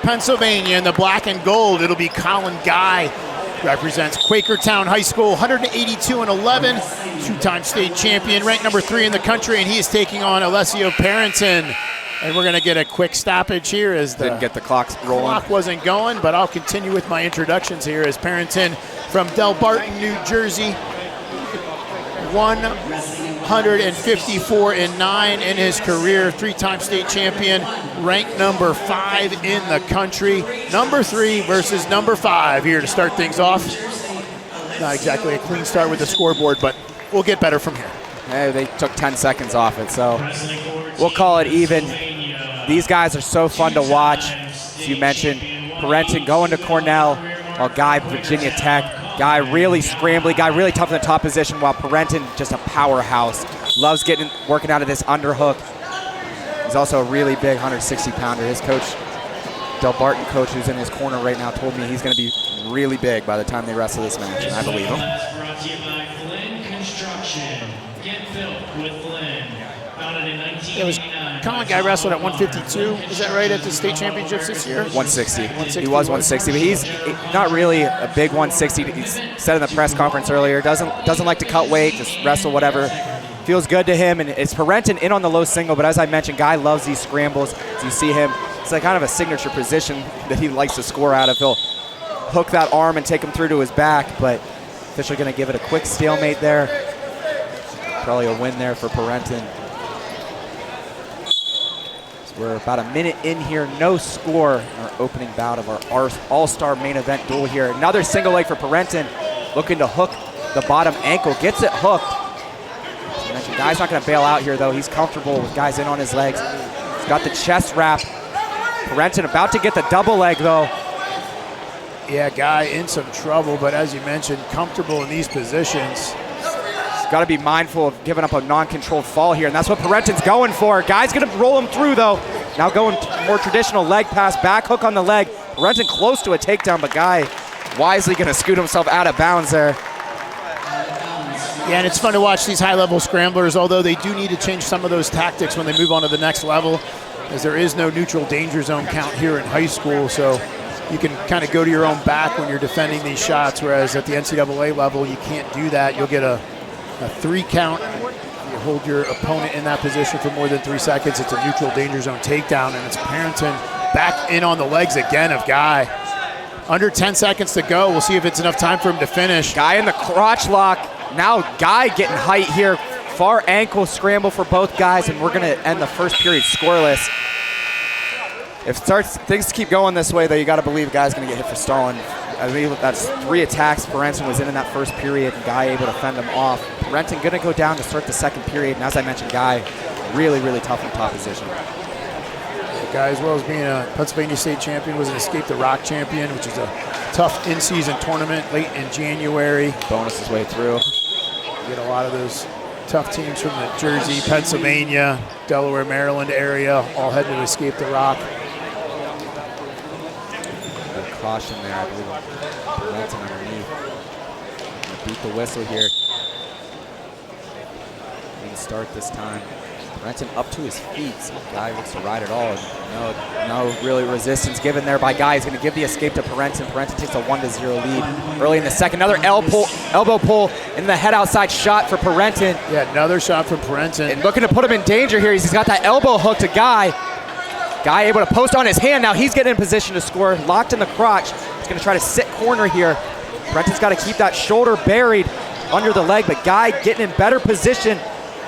Pennsylvania. In the black and gold, it'll be Colin Gaj. Represents Quakertown High School, 182-11, two-time state champion, ranked number 3 in the country, and he is taking on Alessio Perentin. And we're going to get a quick stoppage here as the didn't get the clocks rolling. Clock wasn't going, but I'll continue with my introductions here as Perentin from Delbarton, New Jersey, 154-9 in his career, 3-time state champion, ranked number 5 in the country. Number 3 versus number 5 here to start things off. Not exactly a clean start with the scoreboard, but we'll get better from here. Hey, they took 10 seconds off it, so we'll call it even. These guys are so fun to watch. As you mentioned, Perentin going to Cornell, while Gaj, Virginia Tech. Gaj really scrambly, Gaj really tough in the top position, while Perentin just a powerhouse. Loves working out of this underhook. He's also a really big 160-pounder. His coach, Delbarton coach, who's in his corner right now, told me he's going to be really big by the time they wrestle this match, and I believe him. It was Colin Gaj wrestled at 152. Is that right, at the state championships this year? 160. He was 160, but he's not really a big 160. He said in the press conference earlier, doesn't like to cut weight, just wrestle whatever. Feels good to him, and it's Perentin in on the low single, but as I mentioned, Gaj loves these scrambles. As you see him, it's like kind of a signature position that he likes to score out of. He'll hook that arm and take him through to his back, but officially going to give it a quick stalemate there. Probably a win there for Perentin. We're about a minute in here, no score in our opening bout of our all-star main event duel here. Another single leg for Perentin, looking to hook the bottom ankle, gets it hooked. As I mentioned, Gaj's not gonna bail out here though. He's comfortable with guys in on his legs. He's got the chest wrap. Perentin about to get the double leg though. Yeah, Gaj in some trouble, but as you mentioned, comfortable in these positions. Got to be mindful of giving up a non-controlled fall here, and that's what Perentin's going for. Guy's going to roll him through, though. Now going more traditional leg pass, back hook on the leg. Perentin close to a takedown, but Gaj wisely going to scoot himself out of bounds there. Yeah, and it's fun to watch these high-level scramblers, although they do need to change some of those tactics when they move on to the next level, as there is no neutral danger zone count here in high school, so you can kind of go to your own back when you're defending these shots, whereas at the NCAA level, you can't do that. You'll get a 3 count. You hold your opponent in that position for more than 3 seconds. It's a neutral danger zone takedown, and it's Perentin back in on the legs again of Gaj. Under 10 seconds to go. We'll see if it's enough time for him to finish. Gaj in the crotch lock. Now Gaj getting height here. Far ankle scramble for both guys, and we're going to end the first period scoreless. If things keep going this way, though, you got to believe Gaj's going to get hit for stalling. I believe that's 3 attacks Perentin was in that first period, and Gaj able to fend them off. Perentin going to go down to start the second period, and as I mentioned, Gaj really, really tough in top position. The Gaj, as well as being a Pennsylvania state champion, was an Escape the Rock champion, which is a tough in-season tournament late in January. Bonus his way through. You get a lot of those tough teams from the Jersey, Pennsylvania, Delaware, Maryland area, all heading to Escape the Rock. Caution there, I believe. Perentin underneath. Beat the whistle here. Going to start this time. Perentin up to his feet. So Gaj looks to ride it all. No really resistance given there by Gaj. He's going to give the escape to Perentin. Perentin takes a 1-0 lead early in the second. Another elbow pull in the head outside shot for Perentin. Yeah, another shot from Perentin. And looking to put him in danger here. He's got that elbow hook to Gaj. Gaj able to post on his hand. Now he's getting in position to score. Locked in the crotch. He's going to try to sit corner here. Perentin's got to keep that shoulder buried under the leg, but Gaj getting in better position,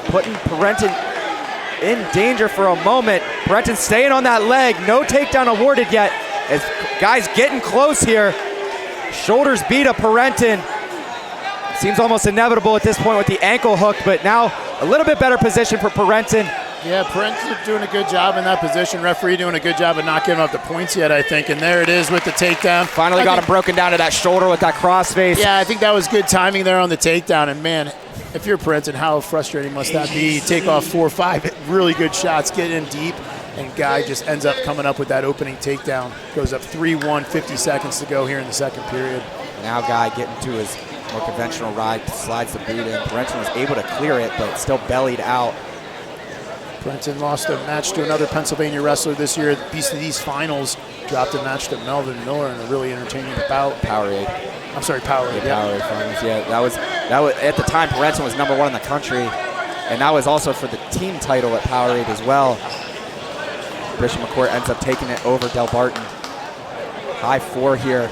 putting Perentin in danger for a moment. Perentin staying on that leg. No takedown awarded yet. As Gaj's getting close here. Shoulders beat of Perentin. Seems almost inevitable at this point with the ankle hook, but now a little bit better position for Perentin. Yeah, Perentin doing a good job in that position. Referee doing a good job of not giving up the points yet, I think. And there it is with the takedown. Finally got him broken down to that shoulder with that crossface. Yeah, I think that was good timing there on the takedown. And man, if you're Perentin, how frustrating must that be? You take off 4 or 5 really good shots, get in deep, and Gaj just ends up coming up with that opening takedown. Goes up 3-1, 50 seconds to go here in the second period. Now Gaj getting to his more conventional ride, slides the boot in. Perentin was able to clear it, but still bellied out. Perentin lost a match to another Pennsylvania wrestler this year at Beast of East Finals dropped a match to Melvin Miller in a really entertaining bout. Powerade. I'm sorry, Powerade. Yeah, Powerade finals. Yeah, that was at the time. Perentin was #1 in the country, and that was also for the team title at Powerade as well. Bishop McCourt ends up taking it over Del Barton. High 4 here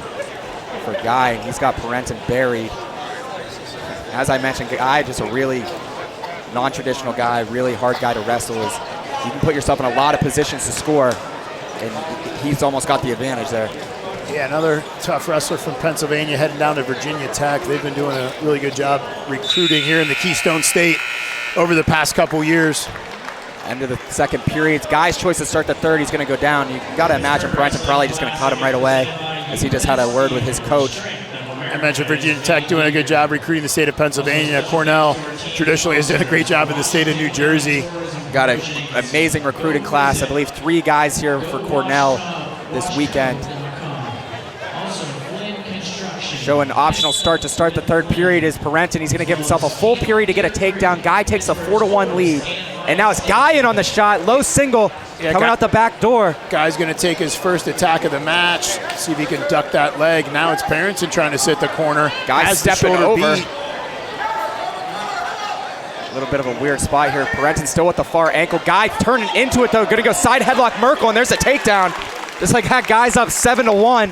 for Guy, and he's got Perentin buried. As I mentioned, Guy just a really non-traditional guy, really hard guy to wrestle. You can put yourself in a lot of positions to score, and he's almost got the advantage there. Yeah, another tough wrestler from Pennsylvania heading down to Virginia Tech. They've been doing a really good job recruiting here in the Keystone State over the past couple years. End of the second period. Guy's choice to start the third. He's going to go down. You got to imagine Perentin probably just going to cut him right away, as he just had a word with his coach. I mentioned Virginia Tech doing a good job recruiting the state of Pennsylvania. Cornell traditionally has done a great job in the state of New Jersey. Got an amazing recruiting class. I believe 3 guys here for Cornell this weekend. Showing optional start to start the third period is Perentin. He's going to give himself a full period to get a takedown. Guy takes a 4-1 lead. And now it's Guy in on the shot. Low single coming out the back door. Guy's going to take his first attack of the match. See if he can duck that leg. Now it's Perentin trying to sit the corner. Guy's stepping over. A little bit of a weird spot here. Perentin still with the far ankle. Guy turning into it though. Going to go side headlock Merkel, and there's a takedown. Just like that, Guy's up 7-1.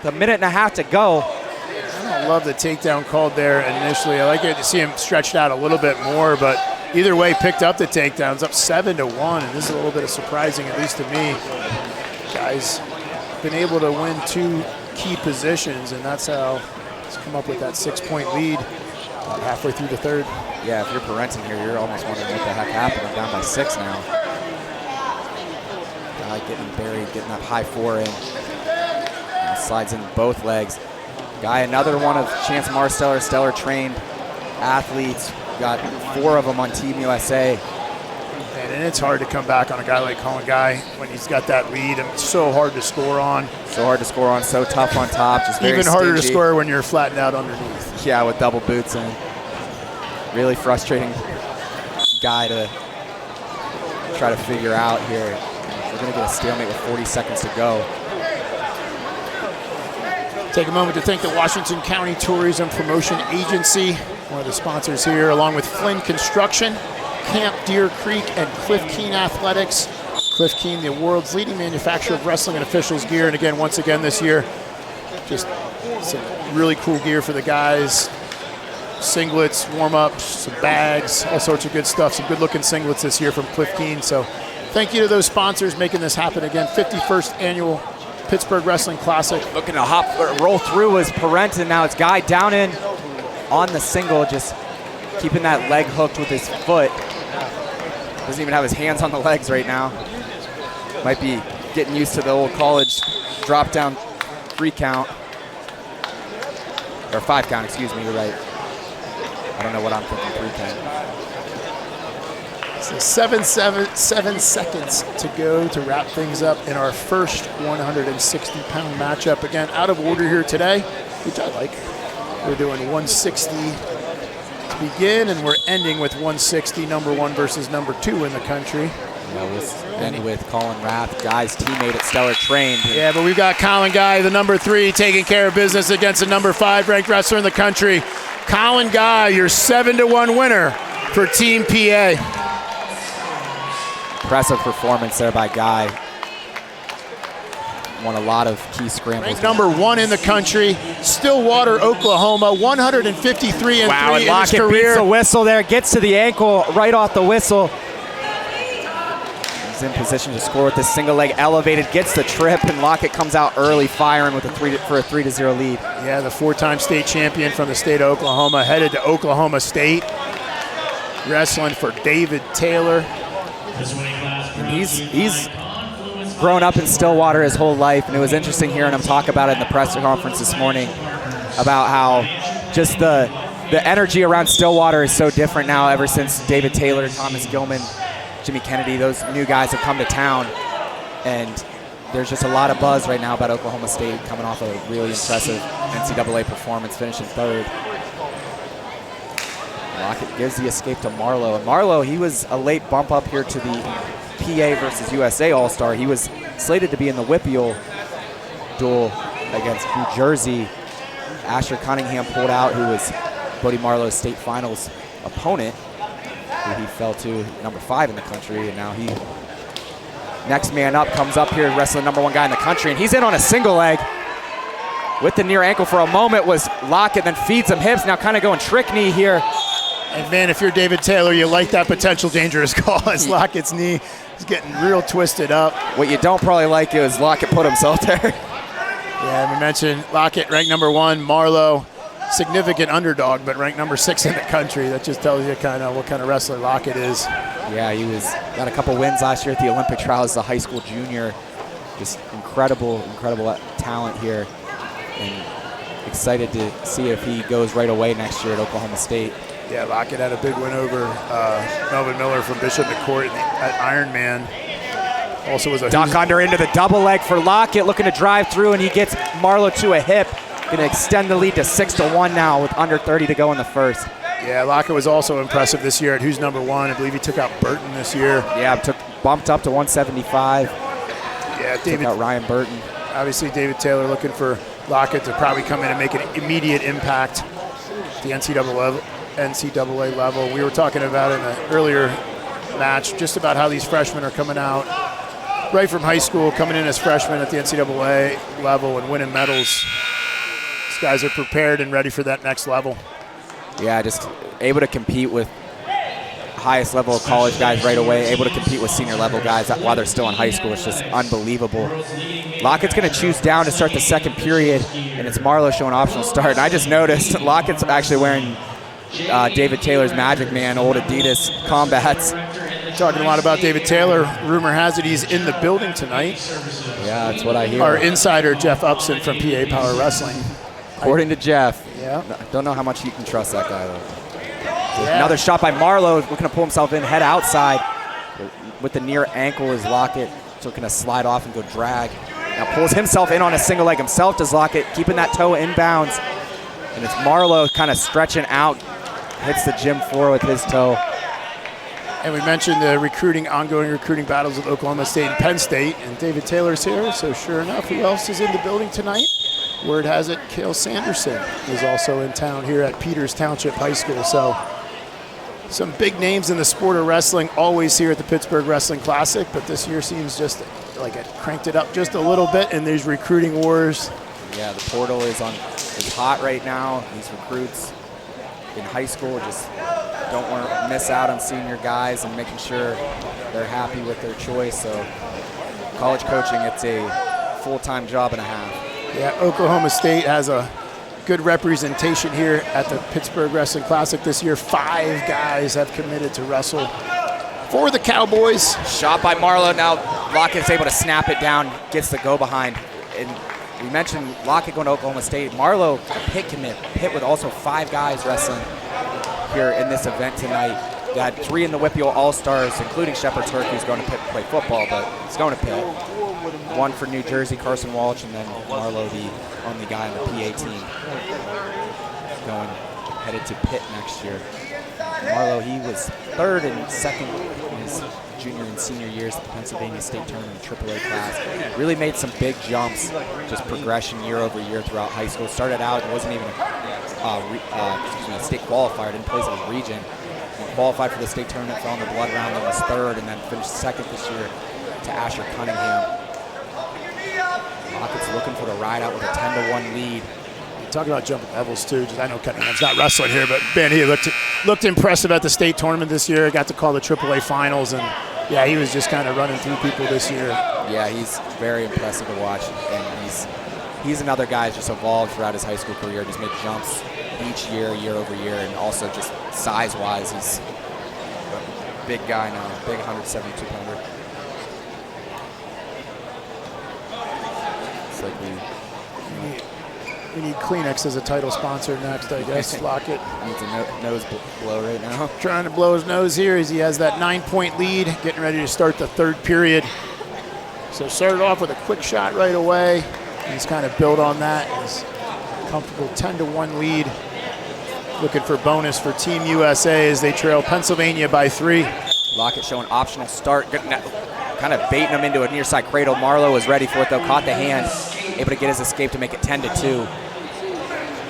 The minute and a half to go. I love the takedown called there initially. I like it to see him stretched out a little bit more, but either way, picked up the takedowns, up 7-1, and this is a little bit of surprising, at least to me. Guy's been able to win 2 key positions, and that's how he's come up with that 6-point lead about halfway through the third. Yeah, if you're Perentin here, you're almost wondering what the heck happened. I'm down by 6 now. Guy getting buried, getting that high 4 in. Slides in both legs. Guy, another one of Chance Marsteller, stellar trained athletes. Got 4 of them on Team USA. And it's hard to come back on a guy like Colin Gaj when he's got that lead, and it's so hard to score on. So hard to score on, so tough on top. Just very even harder stingy. to score when you're flattened out underneath. Yeah, with double boots in. Really frustrating guy to try to figure out here. We're going to get a stalemate with 40 seconds to go. Take a moment to thank the Washington County Tourism Promotion Agency, one of the sponsors here, along with Flynn Construction, Camp Deer Creek, and Cliff Keen Athletics. Cliff Keen, the world's leading manufacturer of wrestling and officials gear. And again, once again this year, just some really cool gear for the guys. Singlets, warm-ups, some bags, all sorts of good stuff. Some good-looking singlets this year from Cliff Keen. So thank you to those sponsors making this happen again. 51st annual Pittsburgh Wrestling Classic. Looking to roll through was Perentin. Now it's Guy down in on the single, just keeping that leg hooked with his foot. Doesn't even have his hands on the legs right now. Might be getting used to the old college drop down 3 count. Or 5 count, excuse me, you're right. I don't know what I'm thinking, 3 count. So 7 seconds to go to wrap things up in our first 160-pound matchup. Again, out of order here today, which I like. We're doing 160 to begin, and we're ending with 160, number 1 versus number 2 in the country. Yeah, we'll end with Colin Rath, Guy's teammate at Stellar Trained. Yeah, but we've got Colin Gaj, the number 3, taking care of business against the number 5 ranked wrestler in the country. Colin Gaj, your 7-1 winner for Team PA. Impressive performance there by Guy. Won a lot of key scrambles. Ranked number 1 in the country, Stillwater, Oklahoma, 153 and 3 in his career. Beats the whistle there, gets to the ankle right off the whistle. He's in position to score with this single leg elevated, gets the trip, and Lockett comes out early, firing with for a 3-0 lead. Yeah, the 4-time state champion from the state of Oklahoma, headed to Oklahoma State, wrestling for David Taylor. And he's grown up in Stillwater his whole life, and it was interesting hearing him talk about it in the press conference this morning about how just the energy around Stillwater is so different now ever since David Taylor, Thomas Gilman, Jimmy Kennedy, those new guys have come to town, and there's just a lot of buzz right now about Oklahoma State coming off a really impressive NCAA performance, finishing 3rd. Lockett gives the escape to Marlowe. And Marlowe, he was a late bump up here to the PA versus USA All-Star. He was slated to be in the Whippeal duel against New Jersey. Asher Cunningham pulled out, who was Bodie Marlowe's state finals opponent, who he fell to number 5 in the country, and now he, next man up, comes up here wrestling number 1 guy in the country, and he's in on a single leg with the near ankle for a moment. Was Lockett, then feeds him hips, now kind of going trick knee here. And man, if you're David Taylor, you like that potential dangerous call as Lockett's knee is getting real twisted up. What you don't probably like is Lockett put himself there. Yeah, we mentioned Lockett ranked number 1, Marlowe, significant underdog, but ranked number 6 in the country. That just tells you kind of what kind of wrestler Lockett is. Yeah, he got a couple wins last year at the Olympic trials as a high school junior. Just incredible talent here, and excited to see if he goes right away next year at Oklahoma State. Yeah, Lockett had a big win over Melvin Miller from Bishop McCourt at Ironman. Also was a duck under into the double leg for Lockett, looking to drive through, and he gets Marlowe to a hip. Going to extend the lead to 6-1 now with under 30 to go in the first. Yeah, Lockett was also impressive this year at Who's Number 1. I believe he took out Burton this year. Yeah, bumped up to 175. Yeah, took out Ryan Burton. Obviously, David Taylor looking for Lockett to probably come in and make an immediate impact at the NCAA level. We were talking about in an earlier match just about how these freshmen are coming out right from high school, coming in as freshmen at the NCAA level and winning medals. These guys are prepared and ready for that next level. Yeah, just able to compete with highest level of college guys right away, able to compete with senior level guys while they're still in high school. It's just unbelievable. Lockett's going to choose down to start the second period, and it's Marlowe showing optional start. And I just noticed Lockett's actually wearing David Taylor's Magic Man, old Adidas combats. Talking a lot about David Taylor. Rumor has it he's in the building tonight. Yeah, that's what I hear. Our insider, Jeff Upson from PA Power Wrestling. According to Jeff. Yeah. Don't know how much you can trust that guy, though. Yeah. Another shot by Marlowe, looking to pull himself in, head outside. With the near ankle is Lockett, looking to slide off and go drag. Now pulls himself in on a single leg himself, does Lockett, keeping that toe inbounds. And it's Marlowe kind of stretching out, hits the gym floor with his toe. And we mentioned the ongoing recruiting battles with Oklahoma State and Penn State, and David Taylor's here, so sure enough, who else is in the building tonight? Word has it, Cale Sanderson is also in town here at Peters Township High School. So some big names in the sport of wrestling always here at the Pittsburgh Wrestling Classic, but this year seems just like it cranked it up just a little bit in these recruiting wars. Yeah, the portal is hot right now. These recruits in high school just don't want to miss out on senior guys and making sure they're happy with their choice. So college coaching, it's a full-time job and a half. Yeah, Oklahoma State has a good representation here at the Pittsburgh Wrestling Classic this year. 5 guys have committed to wrestle for the Cowboys. Shot by Marlowe. Now Lockett's able to snap it down, gets the go behind. And we mentioned Lockett going to Oklahoma State. Marlowe, a pit commit. Pit with also 5 guys wrestling here in this event tonight. They had 3 in the Whippeal All-Stars, including Shepard Turk, who's going to Pitt to play football, but he's going to Pitt. 1 for New Jersey, Carson Walsh, and then Marlowe, the only guy on the PA team, headed to Pitt next year. Marlowe, he was 3rd and 2nd in his junior and senior years at the Pennsylvania State Tournament AAA class. Really made some big jumps, just progression year over year throughout high school. Started out and wasn't even a state qualifier, didn't place in the region. He qualified for the state tournament, fell in the blood round, then was 3rd, and then finished 2nd this year to Asher Cunningham. Lockett's looking for the ride out with a 10-1 lead. Talking about jumping levels too. I know Cunningham's not wrestling here, but man, he looked impressive at the state tournament this year. Got to call the AAA finals, and yeah, he was just kind of running through people this year. Yeah, he's very impressive to watch, and he's another guy who's just evolved throughout his high school career. Just made jumps each year, year over year, and also just size-wise, he's a big guy now, big 172-pounder. It's like we need Kleenex as a title sponsor next, I guess. Lockett needs a nose blow right now. Trying to blow his nose here as he has that 9-point lead, getting ready to start the 3rd period. So started off with a quick shot right away. He's kind of built on that. He's comfortable 10-1 lead. Looking for bonus for Team USA as they trail Pennsylvania by 3. Lockett showing optional start. kind of baiting him into a near side cradle. Marlowe was ready for it though, caught the hand, able to get his escape to make it 10-2.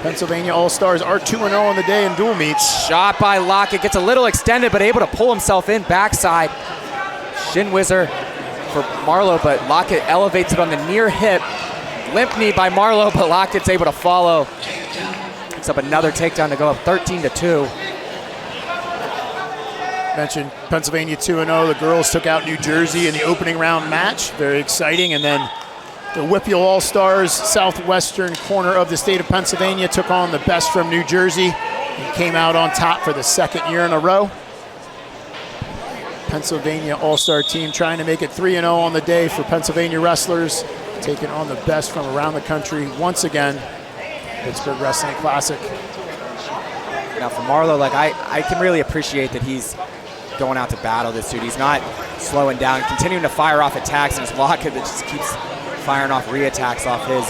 Pennsylvania All-Stars are 2-0 on the day in dual meets. Shot by Lockett, gets a little extended, but able to pull himself in backside. Shin whizzer for Marlowe, but Lockett elevates it on the near hip. Limp knee by Marlowe, but Lockett's able to follow. Picks up another takedown to go up 13-2. Mentioned Pennsylvania 2-0. The girls took out New Jersey in the opening round match. Very exciting. And then the Whippeal All-Stars, southwestern corner of the state of Pennsylvania, took on the best from New Jersey and came out on top for the second year in a row. Pennsylvania All-Star team trying to make it 3-0 on the day for Pennsylvania wrestlers, taking on the best from around the country once again. Pittsburgh Wrestling Classic. Now for Marlowe, like I can really appreciate that he's going out to battle this dude. He's not slowing down, continuing to fire off attacks, and it's Lockett that just keeps firing off re-attacks off his.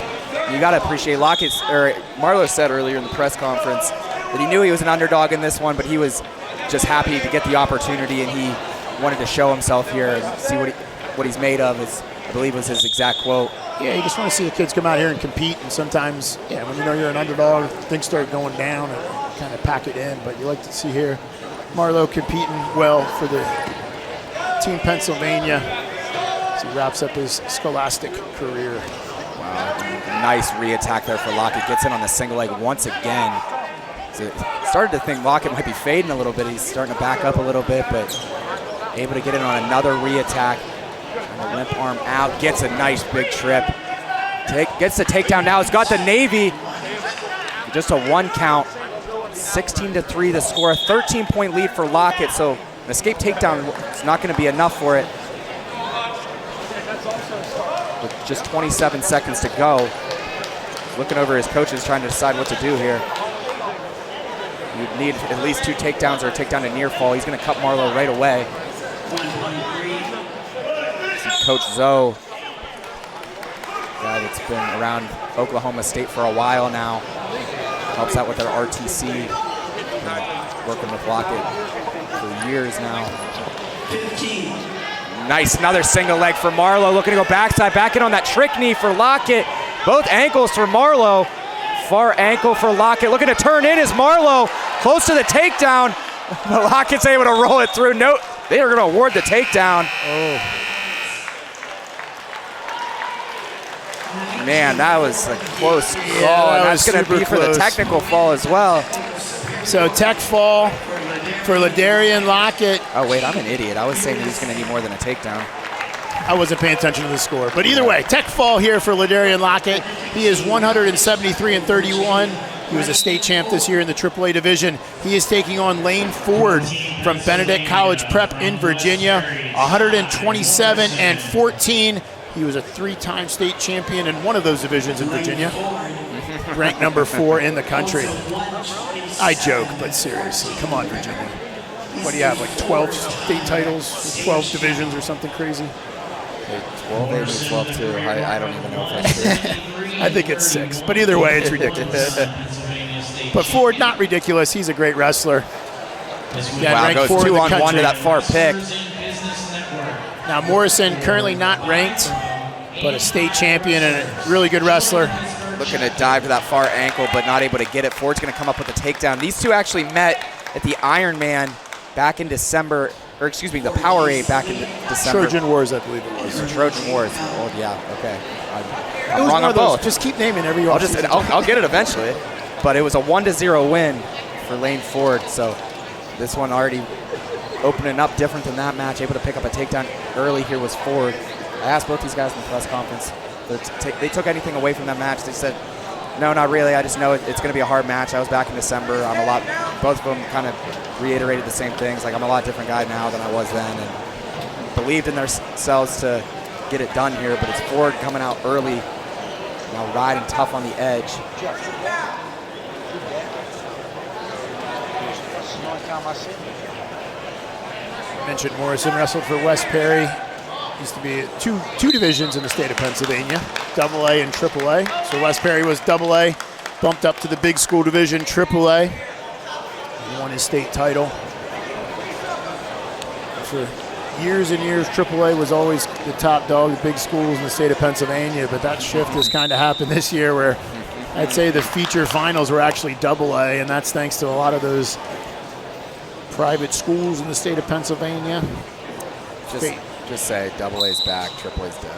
You got to appreciate Lockett's, or Marlowe said earlier in the press conference that he knew he was an underdog in this one, but he was just happy to get the opportunity, and he wanted to show himself here and see what he's made of, is, I believe was his exact quote. Yeah, you just want to see the kids come out here and compete, and sometimes, yeah, when you know you're an underdog, things start going down and kind of pack it in, but you like to see here Marlowe competing well for the Team Pennsylvania as he wraps up his scholastic career. Wow, nice re-attack there for Lockett. Gets in on the single leg once again. So started to think Lockett might be fading a little bit. He's starting to back up a little bit, but able to get in on another re-attack. And a limp arm out, gets a nice big trip. Gets the takedown now. He's got the Navy. Just a 1 count. 16-3 the score. A 13-point lead for Lockett, so an escape takedown is not going to be enough for it. With just 27 seconds to go. Looking over his coaches, trying to decide what to do here. You'd need at least 2 takedowns or a takedown to near fall. He's going to cut Marlowe right away. See Coach Zoe, guy that's been around Oklahoma State for a while now. Helps out with their RTC. Been working with Lockett for years now. Nice, another single leg for Marlowe. Looking to go backside, back in on that trick knee for Lockett. Both ankles for Marlowe. Far ankle for Lockett. Looking to turn in is Marlowe. Close to the takedown. But Lockett's able to roll it through. No, they are going to award the takedown. Oh. Man, that was a close call, and that's going to be for the technical fall as well. So tech fall for Ladarian Lockett. Oh, wait, I'm an idiot. I was saying he's going to need more than a takedown. I wasn't paying attention to the score. But either way, tech fall here for Ladarian Lockett. He is 173-31. He was a state champ this year in the AAA division. He is taking on Lane Ford from Benedict College Prep in Virginia, 127-14. He was a 3-time state champion in one of those divisions in Virginia, ranked number 4 in the country. I joke, but seriously, come on, Virginia. What do you have, like 12 state titles, 12 divisions or something crazy? 12, maybe 12 too. I don't even know if that's true. I think it's 6, but either way, it's ridiculous. But Ford, not ridiculous. He's a great wrestler. Yeah, wow, goes 2-on-1 to that far pick. Now Morrison currently not ranked, but a state champion and a really good wrestler. Looking to dive to that far ankle, but not able to get it. Ford's going to come up with a takedown. These two actually met at the Ironman back in December, or excuse me, the Powerade back in December. Trojan Wars, I believe it was. Trojan Wars. Oh yeah, okay. I'm it was wrong on both. Just keep naming every. I'll get it eventually. But it was a 1-0 win for Lane Ford. So this one already opening up different than that match. Able to pick up a takedown early here was Ford. I asked both these guys in the press conference. They took anything away from that match. They said, no, not really. I just know it's going to be a hard match. I was back in December. Both of them kind of reiterated the same things. Like, I'm a lot different guy now than I was then, and believed in themselves to get it done here. But it's Ford coming out early, now riding tough on the edge. I mentioned Morrison wrestled for West Perry. Used to be two divisions in the state of Pennsylvania, AA and AAA. So West Perry was AA, bumped up to the big school division, AAA. He won his state title. For years and years, AAA was always the top dog, the big schools in the state of Pennsylvania, but that shift has kind of happened this year where I'd say the feature finals were actually AA, and that's thanks to a lot of those private schools in the state of Pennsylvania. Just say AA's back, AAA's dead.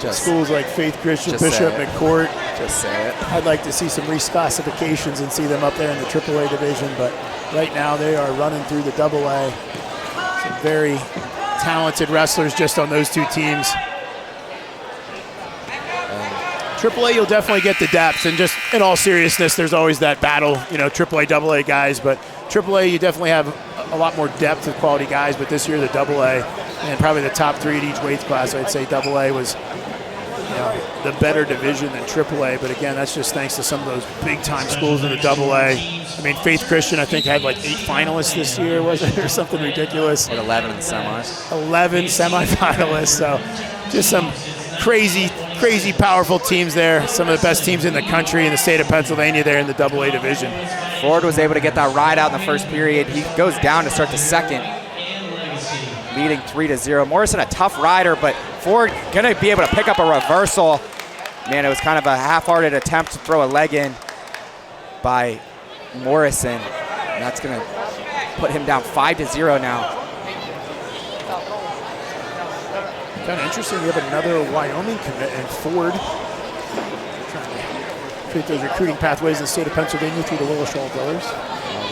Just schools like Faith Christian, Bishop, McCourt. Just say it. I'd like to see some reclassifications and see them up there in the AAA division, but right now they are running through the AA. Some very talented wrestlers just on those two teams. AAA, you'll definitely get the depth, and just in all seriousness, there's always that battle, AAA, AA guys, but AAA, you definitely have a lot more depth of quality guys, but this year the AA, and probably the top three at each weight class, I'd say AA was the better division than AAA, but again, that's just thanks to some of those big-time schools in the AA. I mean, Faith Christian, I think, had like 8 finalists this year, wasn't it, or something ridiculous? With 11 in the semis. 11 semifinalists, so just some crazy powerful teams there. Some of the best teams in the country in the state of Pennsylvania there in the AA division. Ford was able to get that ride out in the first period. He goes down to start the second, leading 3-0. Morrison, a tough rider, but Ford gonna be able to pick up a reversal. Man, it was kind of a half-hearted attempt to throw a leg in by Morrison. And that's gonna put him down 5-0 now. Kind of interesting, we have another Wyoming commit, and Ford trying to create those recruiting pathways in the state of Pennsylvania through the Shaw brothers.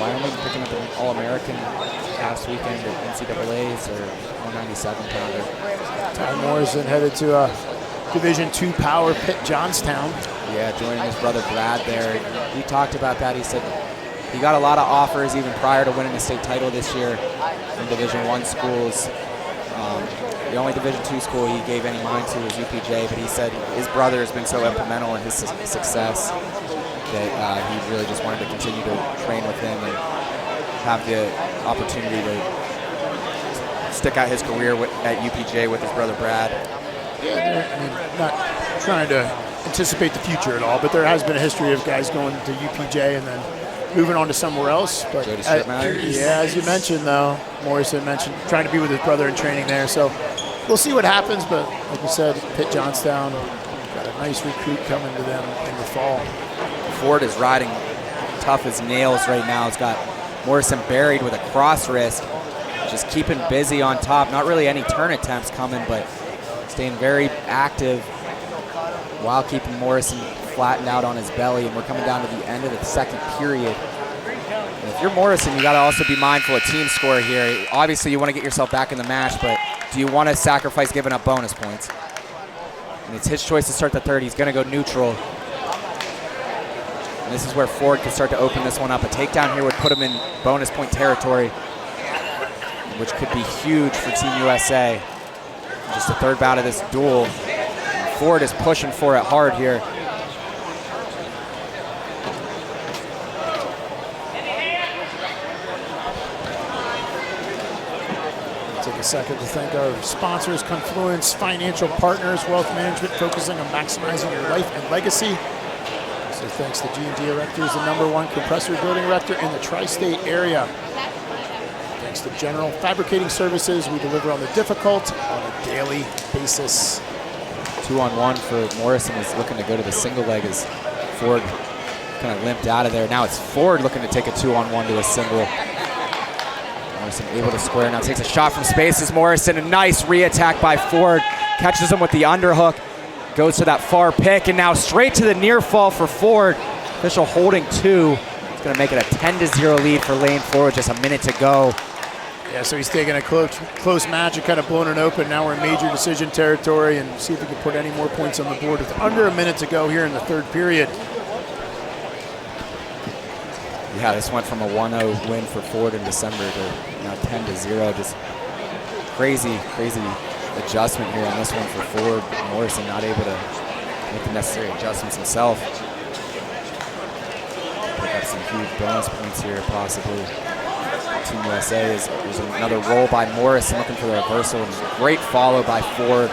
Wyoming picking up an All-American last weekend at NCAA's or 197 pounder. Ty Morrison headed to a Division II power Pitt Johnstown. Yeah, joining his brother Brad there. He talked about that. He said he got a lot of offers even prior to winning the state title this year from Division I schools. The only Division II school he gave any mind to was UPJ, but he said his brother has been so implemental in his success that he really just wanted to continue to train with him and have the opportunity to stick out his career at UPJ with his brother Brad. Yeah, I mean, not trying to anticipate the future at all, but there has been a history of guys going to UPJ and then moving on to somewhere else. But as you mentioned, though, Morrison mentioned trying to be with his brother in training there. So we'll see what happens. But like you said, Pitt Johnstown got a nice recruit coming to them in the fall. Ford is riding tough as nails right now. He's got Morrison buried with a cross wrist, just keeping busy on top. Not really any turn attempts coming, but staying very active while keeping Morrison flattened out on his belly. And we're coming down to the end of the second period. And if you're Morrison, you got to also be mindful of team score here. Obviously, you want to get yourself back in the match, but do you want to sacrifice giving up bonus points? And it's his choice to start the third. He's going to go neutral. And this is where Ford can start to open this one up. A takedown here would put him in bonus point territory, which could be huge for Team USA. Just the third bout of this duel. And Ford is pushing for it hard here. Take a second to thank our sponsors, Confluence Financial Partners, Wealth Management, focusing on maximizing your life and legacy. So thanks to G&D Erectors, the #1 compressor building erector in the tri-state area. Thanks to General Fabricating Services, we deliver on the difficult on a daily basis. 2-on-1 for Morrison is looking to go to the single leg as Ford kind of limped out of there. Now it's Ford looking to take a 2-on-1 to a single. Morrison able to square, now takes a shot from space as Morrison, a nice re-attack by Ford, catches him with the underhook, goes to that far pick, and now straight to the near fall for Ford. Official holding 2. It's gonna make it a 10-0 lead for Lane Ford with just a minute to go. Yeah, so he's taking a close match and kind of blown it open. Now we're in major decision territory and see if we can put any more points on the board with under a minute to go here in the third period. Yeah, this went from a 1-0 win for Ford in December to now 10-0. Just crazy adjustment here on this one for Ford. Morrison not able to make the necessary adjustments himself. Pick up some huge bonus points here, possibly. Team USA is there's another roll by Morrison looking for the reversal. Great follow by Ford.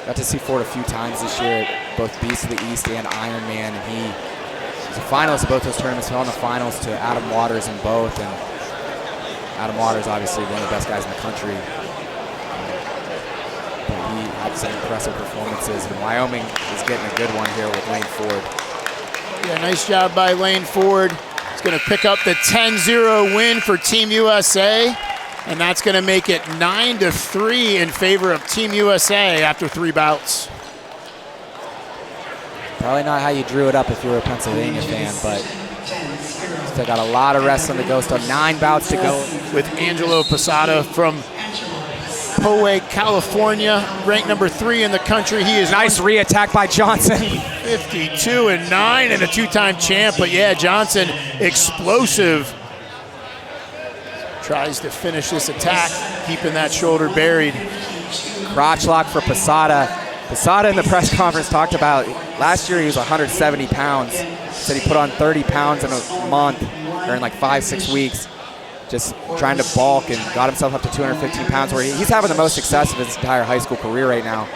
Got to see Ford a few times this year at both Beast of the East and Ironman, and he was a finalist of both those tournaments. Fell in the finals to Adam Waters in both, and Adam Waters, obviously one of the best guys in the country. But he had some impressive performances, and Wyoming is getting a good one here with Lane Ford. Yeah, nice job by Lane Ford. He's going to pick up the 10-0 win for Team USA, and that's going to make it 9-3 in favor of Team USA after 3 bouts. Probably not how you drew it up if you were a Pennsylvania fan, but still got a lot of wrestling to go. Still 9 bouts to go. With Angelo Posada from Poway, California, ranked number 3 in the country. He is nice re-attack by Johnson. 52-9 and a 2-time champ, but yeah, Johnson explosive. Tries to finish this attack, keeping that shoulder buried. Crotch lock for Posada. Posada in the press conference talked about last year he was 170 pounds. Said he put on 30 pounds in a month, or in like 5-6 weeks, just trying to bulk, and got himself up to 215 pounds, where he's having the most success of his entire high school career right now.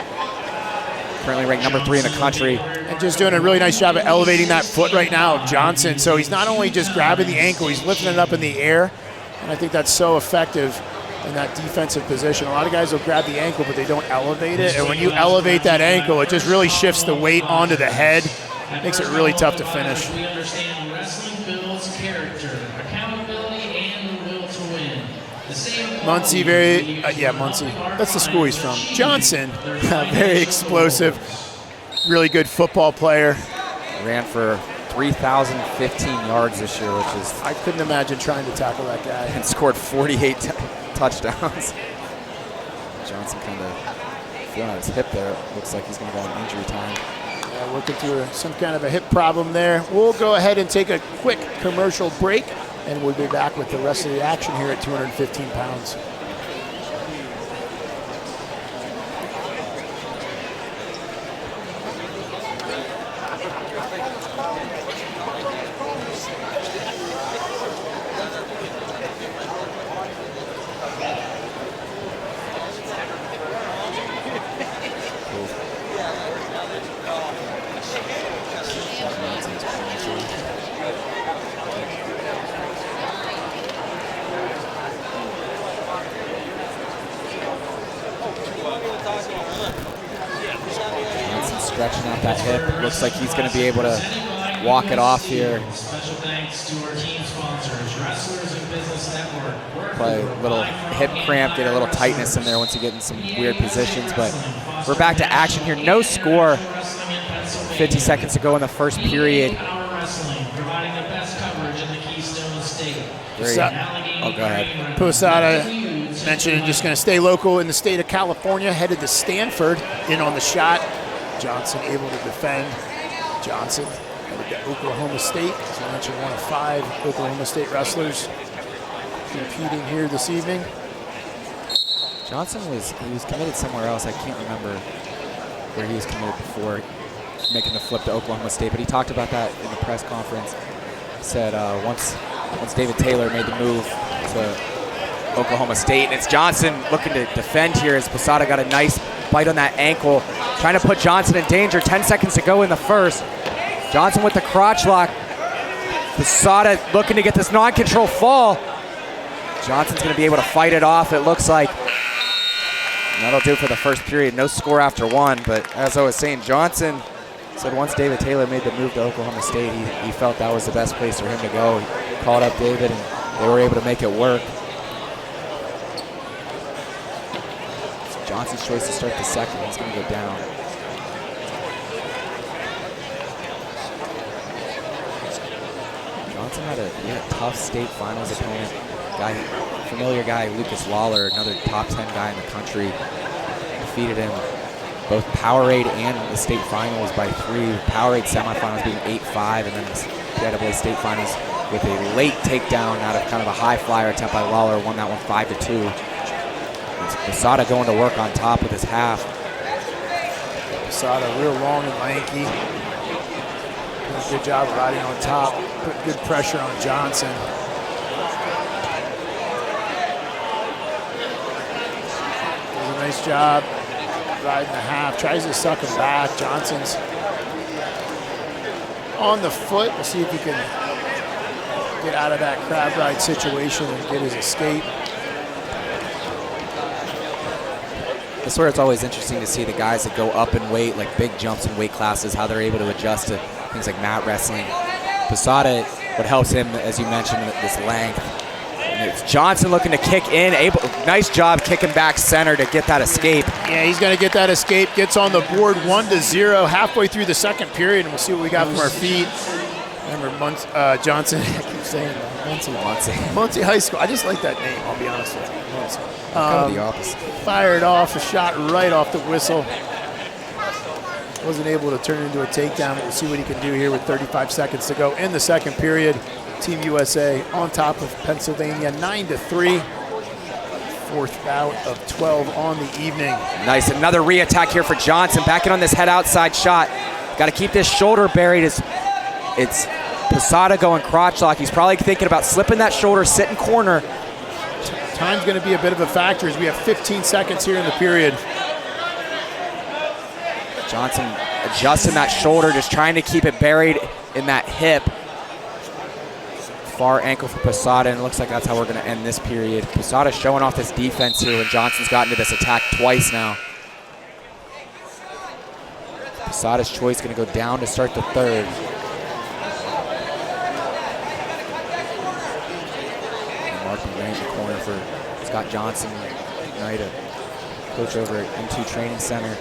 Currently ranked number 3 in the country. And just doing a really nice job of elevating that foot right now of Johnson. So he's not only just grabbing the ankle, he's lifting it up in the air. And I think that's so effective in that defensive position. A lot of guys will grab the ankle, but they don't elevate it. And when you elevate that ankle, it just really shifts the weight onto the head. Makes it really tough to finish. We understand wrestling builds character, accountability, and the will to win. Muncie, Muncie. That's the school he's from. Johnson, very explosive, really good football player. Ran for 3,015 yards this year, which is... I couldn't imagine trying to tackle that guy. And scored 48 touchdowns. Johnson kind of feeling out his hip there. Looks like he's going to go on injury time. Yeah, working through some kind of a hip problem there. We'll go ahead and take a quick commercial break, and we'll be back with the rest of the action here at 215 pounds. Stretching out that hip. Looks like he's going to be able to walk it off here. Special thanks to our team sponsors, Wrestlers and Business Network. Probably a little hip cramp, get a little tightness in there once you get in some weird positions. But we're back to action here. No score. 50 seconds to go in the first period. Providing the best coverage in the Keystone State. Oh, go ahead. Posada mentioned just going to stay local in the state of California, headed to Stanford, in on the shot. Johnson able to defend. Johnson headed to Oklahoma State. As I mentioned, one of 5 Oklahoma State wrestlers competing here this evening. Johnson was committed somewhere else. I can't remember where he was committed before making the flip to Oklahoma State, but he talked about that in the press conference. He said once David Taylor made the move to Oklahoma State, and it's Johnson looking to defend here as Posada got a nice bite on that ankle, trying to put Johnson in danger. 10 seconds to go in the first. Johnson with the crotch lock. Posada looking to get this non-control fall. Johnson's going to be able to fight it off, it looks like. And that'll do for the first period. No score after 1, but as I was saying, Johnson said once David Taylor made the move to Oklahoma State, he felt that was the best place for him to go. He called up David, and they were able to make it work. Johnson's choice to start the second. He's going to go down. Johnson had a tough state finals opponent. Familiar guy, Lucas Lawler, another top 10 guy in the country. Defeated him both Powerade and the state finals by 3. Powerade semifinals being 8-5, and then the NCAA state finals with a late takedown out of kind of a high flyer attempt by Lawler. Won that one 5-2. Posada going to work on top with his half. Posada real long and lanky. Doing a good job of riding on top. Put good pressure on Johnson. Does a nice job riding the half. Tries to suck him back. Johnson's on the foot. We'll see if he can get out of that crab ride situation and get his escape. That's where it's always interesting to see the guys that go up in weight, like big jumps in weight classes, how they're able to adjust to things like mat wrestling. Posada, what helps him, as you mentioned, this length. And it's Johnson looking to kick in. Nice job kicking back center to get that escape. Yeah, he's going to get that escape. Gets on the board 1-0 halfway through the second period, and we'll see what we got from our feet. Remember Johnson, I keep saying that. Muncie High School. I just like that name, I'll be honest with you. Kind of the opposite. Fired off, a shot right off the whistle. Wasn't able to turn it into a takedown, but we'll see what he can do here with 35 seconds to go in the second period. Team USA on top of Pennsylvania, 9-3. Fourth bout of 12 on the evening. Nice, another re-attack here for Johnson. Back in on this head outside shot. Got to keep this shoulder buried. It's Posada going crotch lock. He's probably thinking about slipping that shoulder, sitting corner. Time's going to be a bit of a factor as we have 15 seconds here in the period. Johnson adjusting that shoulder, just trying to keep it buried in that hip. Far ankle for Posada, and it looks like that's how we're going to end this period. Posada showing off this defense here when Johnson's gotten to this attack twice now. Posada's choice going to go down to start the third. Marking range in the corner for Scott Johnson, right, a coach over at M2 Training Center,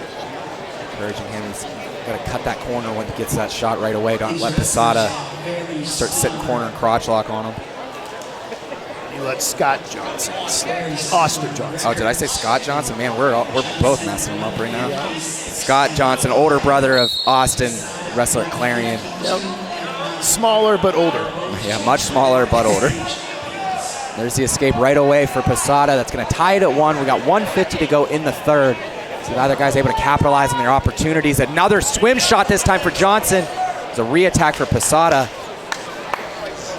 encouraging him. He's got to cut that corner when he gets that shot right away. Don't let Posada start sitting corner and crotch lock on him. You let Scott Johnson, Austin Johnson. Oh, did I say Scott Johnson? Man, we're both messing him up right now. Yeah. Scott Johnson, older brother of Austin, wrestler at Clarion. Yep. Smaller but older. Yeah, much smaller but older. There's the escape right away for Posada. That's going to tie it at 1. We got 1:50 to go in the third. So the other guy's able to capitalize on their opportunities. Another swim shot this time for Johnson. It's a re-attack for Posada.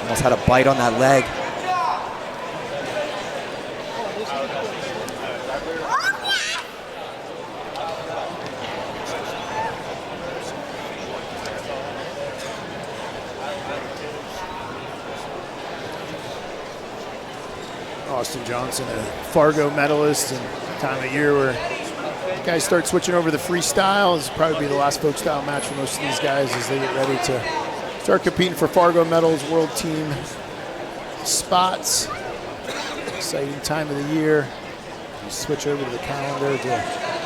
Almost had a bite on that leg. Austin Johnson, a Fargo medalist, and time of year where guys start switching over to freestyle. This will probably be the last folk style match for most of these guys as they get ready to start competing for Fargo medals, world team spots. Exciting time of the year. You switch over to the calendar to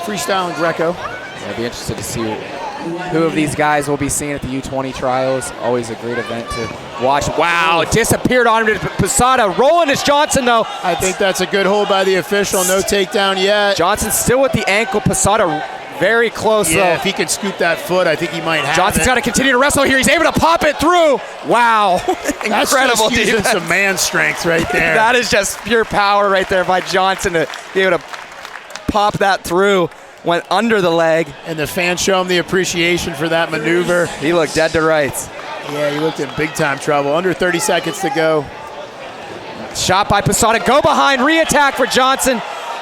freestyle and Greco. Yeah, I'd be interested to see who of these guys we'll be seeing at the U20 trials. Always a great event to watch. Wow, disappeared on him to Posada. Rolling is Johnson, though. I think that's a good hold by the official. No takedown yet. Johnson still with the ankle. Posada very close, though. Yeah, if he can scoop that foot, I think he might have Johnson's got to continue to wrestle here. He's able to pop it through. Wow. That's incredible just using some man strength right there. That is just pure power right there by Johnson to be able to pop that through. Went under the leg. And the fans show him the appreciation for that maneuver. He looked dead to rights. Yeah, he looked in big time trouble. Under 30 seconds to go. Shot by Posada. Go behind. Re-attack for Johnson.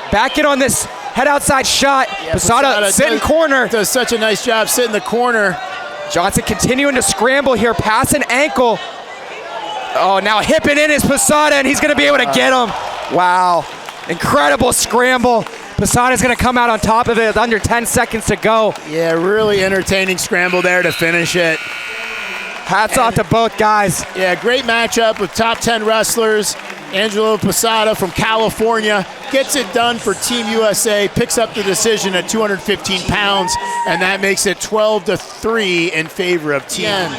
Back in on this head outside shot. Yeah, Posada sitting corner. Does such a nice job sitting the corner. Johnson continuing to scramble here. Passing ankle. Oh, now hipping in is Posada, and he's going to be able to get him. Wow. Incredible scramble. Posada's going to come out on top of it with under 10 seconds to go. Yeah, really entertaining scramble there to finish it. Hats off to both guys. Yeah, great matchup with top 10 wrestlers. Angelo Posada from California gets it done for Team USA, picks up the decision at 215 pounds, and that makes it 12-3 in favor of Team.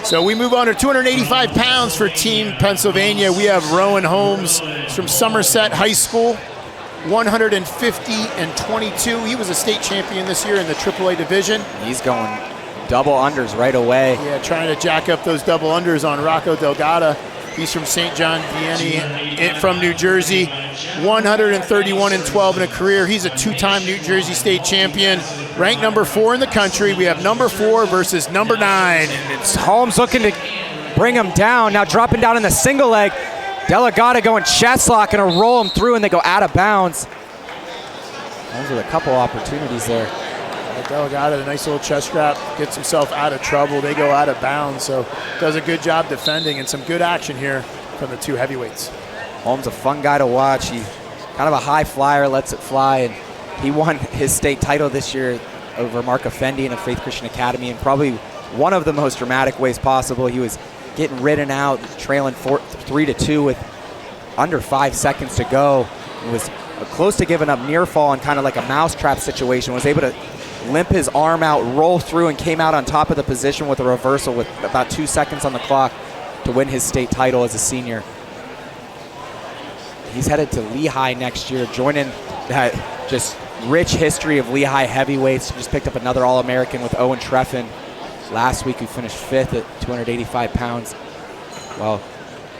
So we move on to 285 pounds for Team Pennsylvania. We have Rowan Holmes from Somerset High School. 150-22. He was a state champion this year in the AAA division. He's going double unders right away. Yeah, trying to jack up those double unders on Rocco Delgado. He's from St. John Vianney from New Jersey. 131-12 in a career. He's a two-time New Jersey state champion. Ranked number 4 in the country. We have number 4 versus number 9. It's Holmes looking to bring him down. Now dropping down in the single leg. Delgado going chest lock and a roll him through, and they go out of bounds. Holmes with a couple opportunities there. Delgado, a nice little chest grab, gets himself out of trouble. They go out of bounds, so does a good job defending, and some good action here from the two heavyweights. Holmes, a fun guy to watch. He kind of a high flyer, lets it fly, and he won his state title this year over Mark Effendi in a Faith Christian Academy in probably one of the most dramatic ways possible. He was getting ridden out, trailing 3-2 with under 5 seconds to go. He was close to giving up near fall in kind of like a mousetrap situation, was able to limp his arm out, roll through, and came out on top of the position with a reversal with about 2 seconds on the clock to win his state title as a senior. He's headed to Lehigh next year, joining that just rich history of Lehigh heavyweights. Just picked up another All-American with Owen Treffin. Last week, he finished 5th at 285 pounds. Well,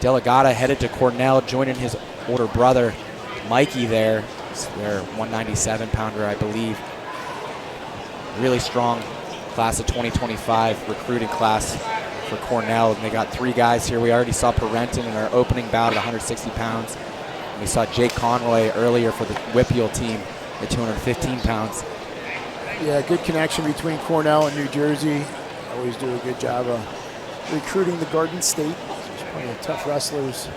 Delgado headed to Cornell, joining his older brother, Mikey there. It's their 197-pounder, I believe. Really strong class of 2025 recruiting class for Cornell. And they got 3 guys here. We already saw Perentin in our opening bout at 160 pounds. And we saw Jake Conroy earlier for the Whippeal team at 215 pounds. Yeah, good connection between Cornell and New Jersey. Always do a good job of recruiting the Garden State. There's plenty of tough wrestlers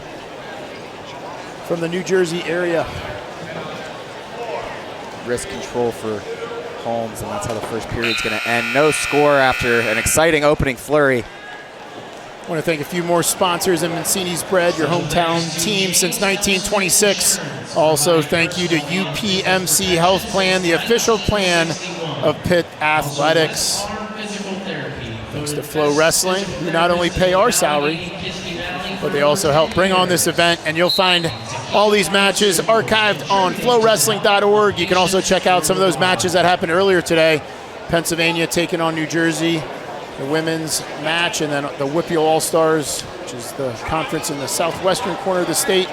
from the New Jersey area. Wrist control for Holmes, and that's how the first period's going to end. No score after an exciting opening flurry. I want to thank a few more sponsors in Mancini's Bread, your hometown team since 1926. Also, thank you to UPMC Health Plan, the official plan of Pitt Athletics. Thanks to FloWrestling, who not only pay our salary, but they also help bring on this event. And you'll find all these matches archived on FloWrestling.org. You can also check out some of those matches that happened earlier today. Pennsylvania taking on New Jersey, the women's match, and then the Whippeal All-Stars, which is the conference in the southwestern corner of the state,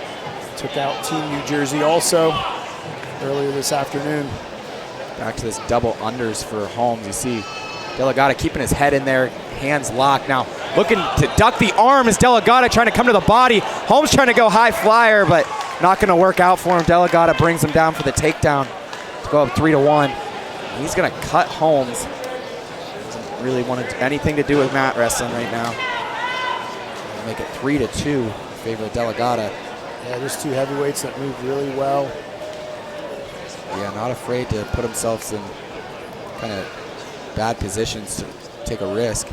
took out Team New Jersey also earlier this afternoon. Back to this double unders for Holmes. You see Delgado keeping his head in there, hands locked. Now looking to duck the arm as Delgado trying to come to the body. Holmes trying to go high flyer, but not going to work out for him. Delgado brings him down for the takedown to go up 3-1. He's going to cut Holmes. Doesn't really want anything to do with mat wrestling right now. Make it 3-2 in favor of Delgado. Yeah, there's two heavyweights that move really well. Yeah, not afraid to put themselves in kind of bad positions to take a risk.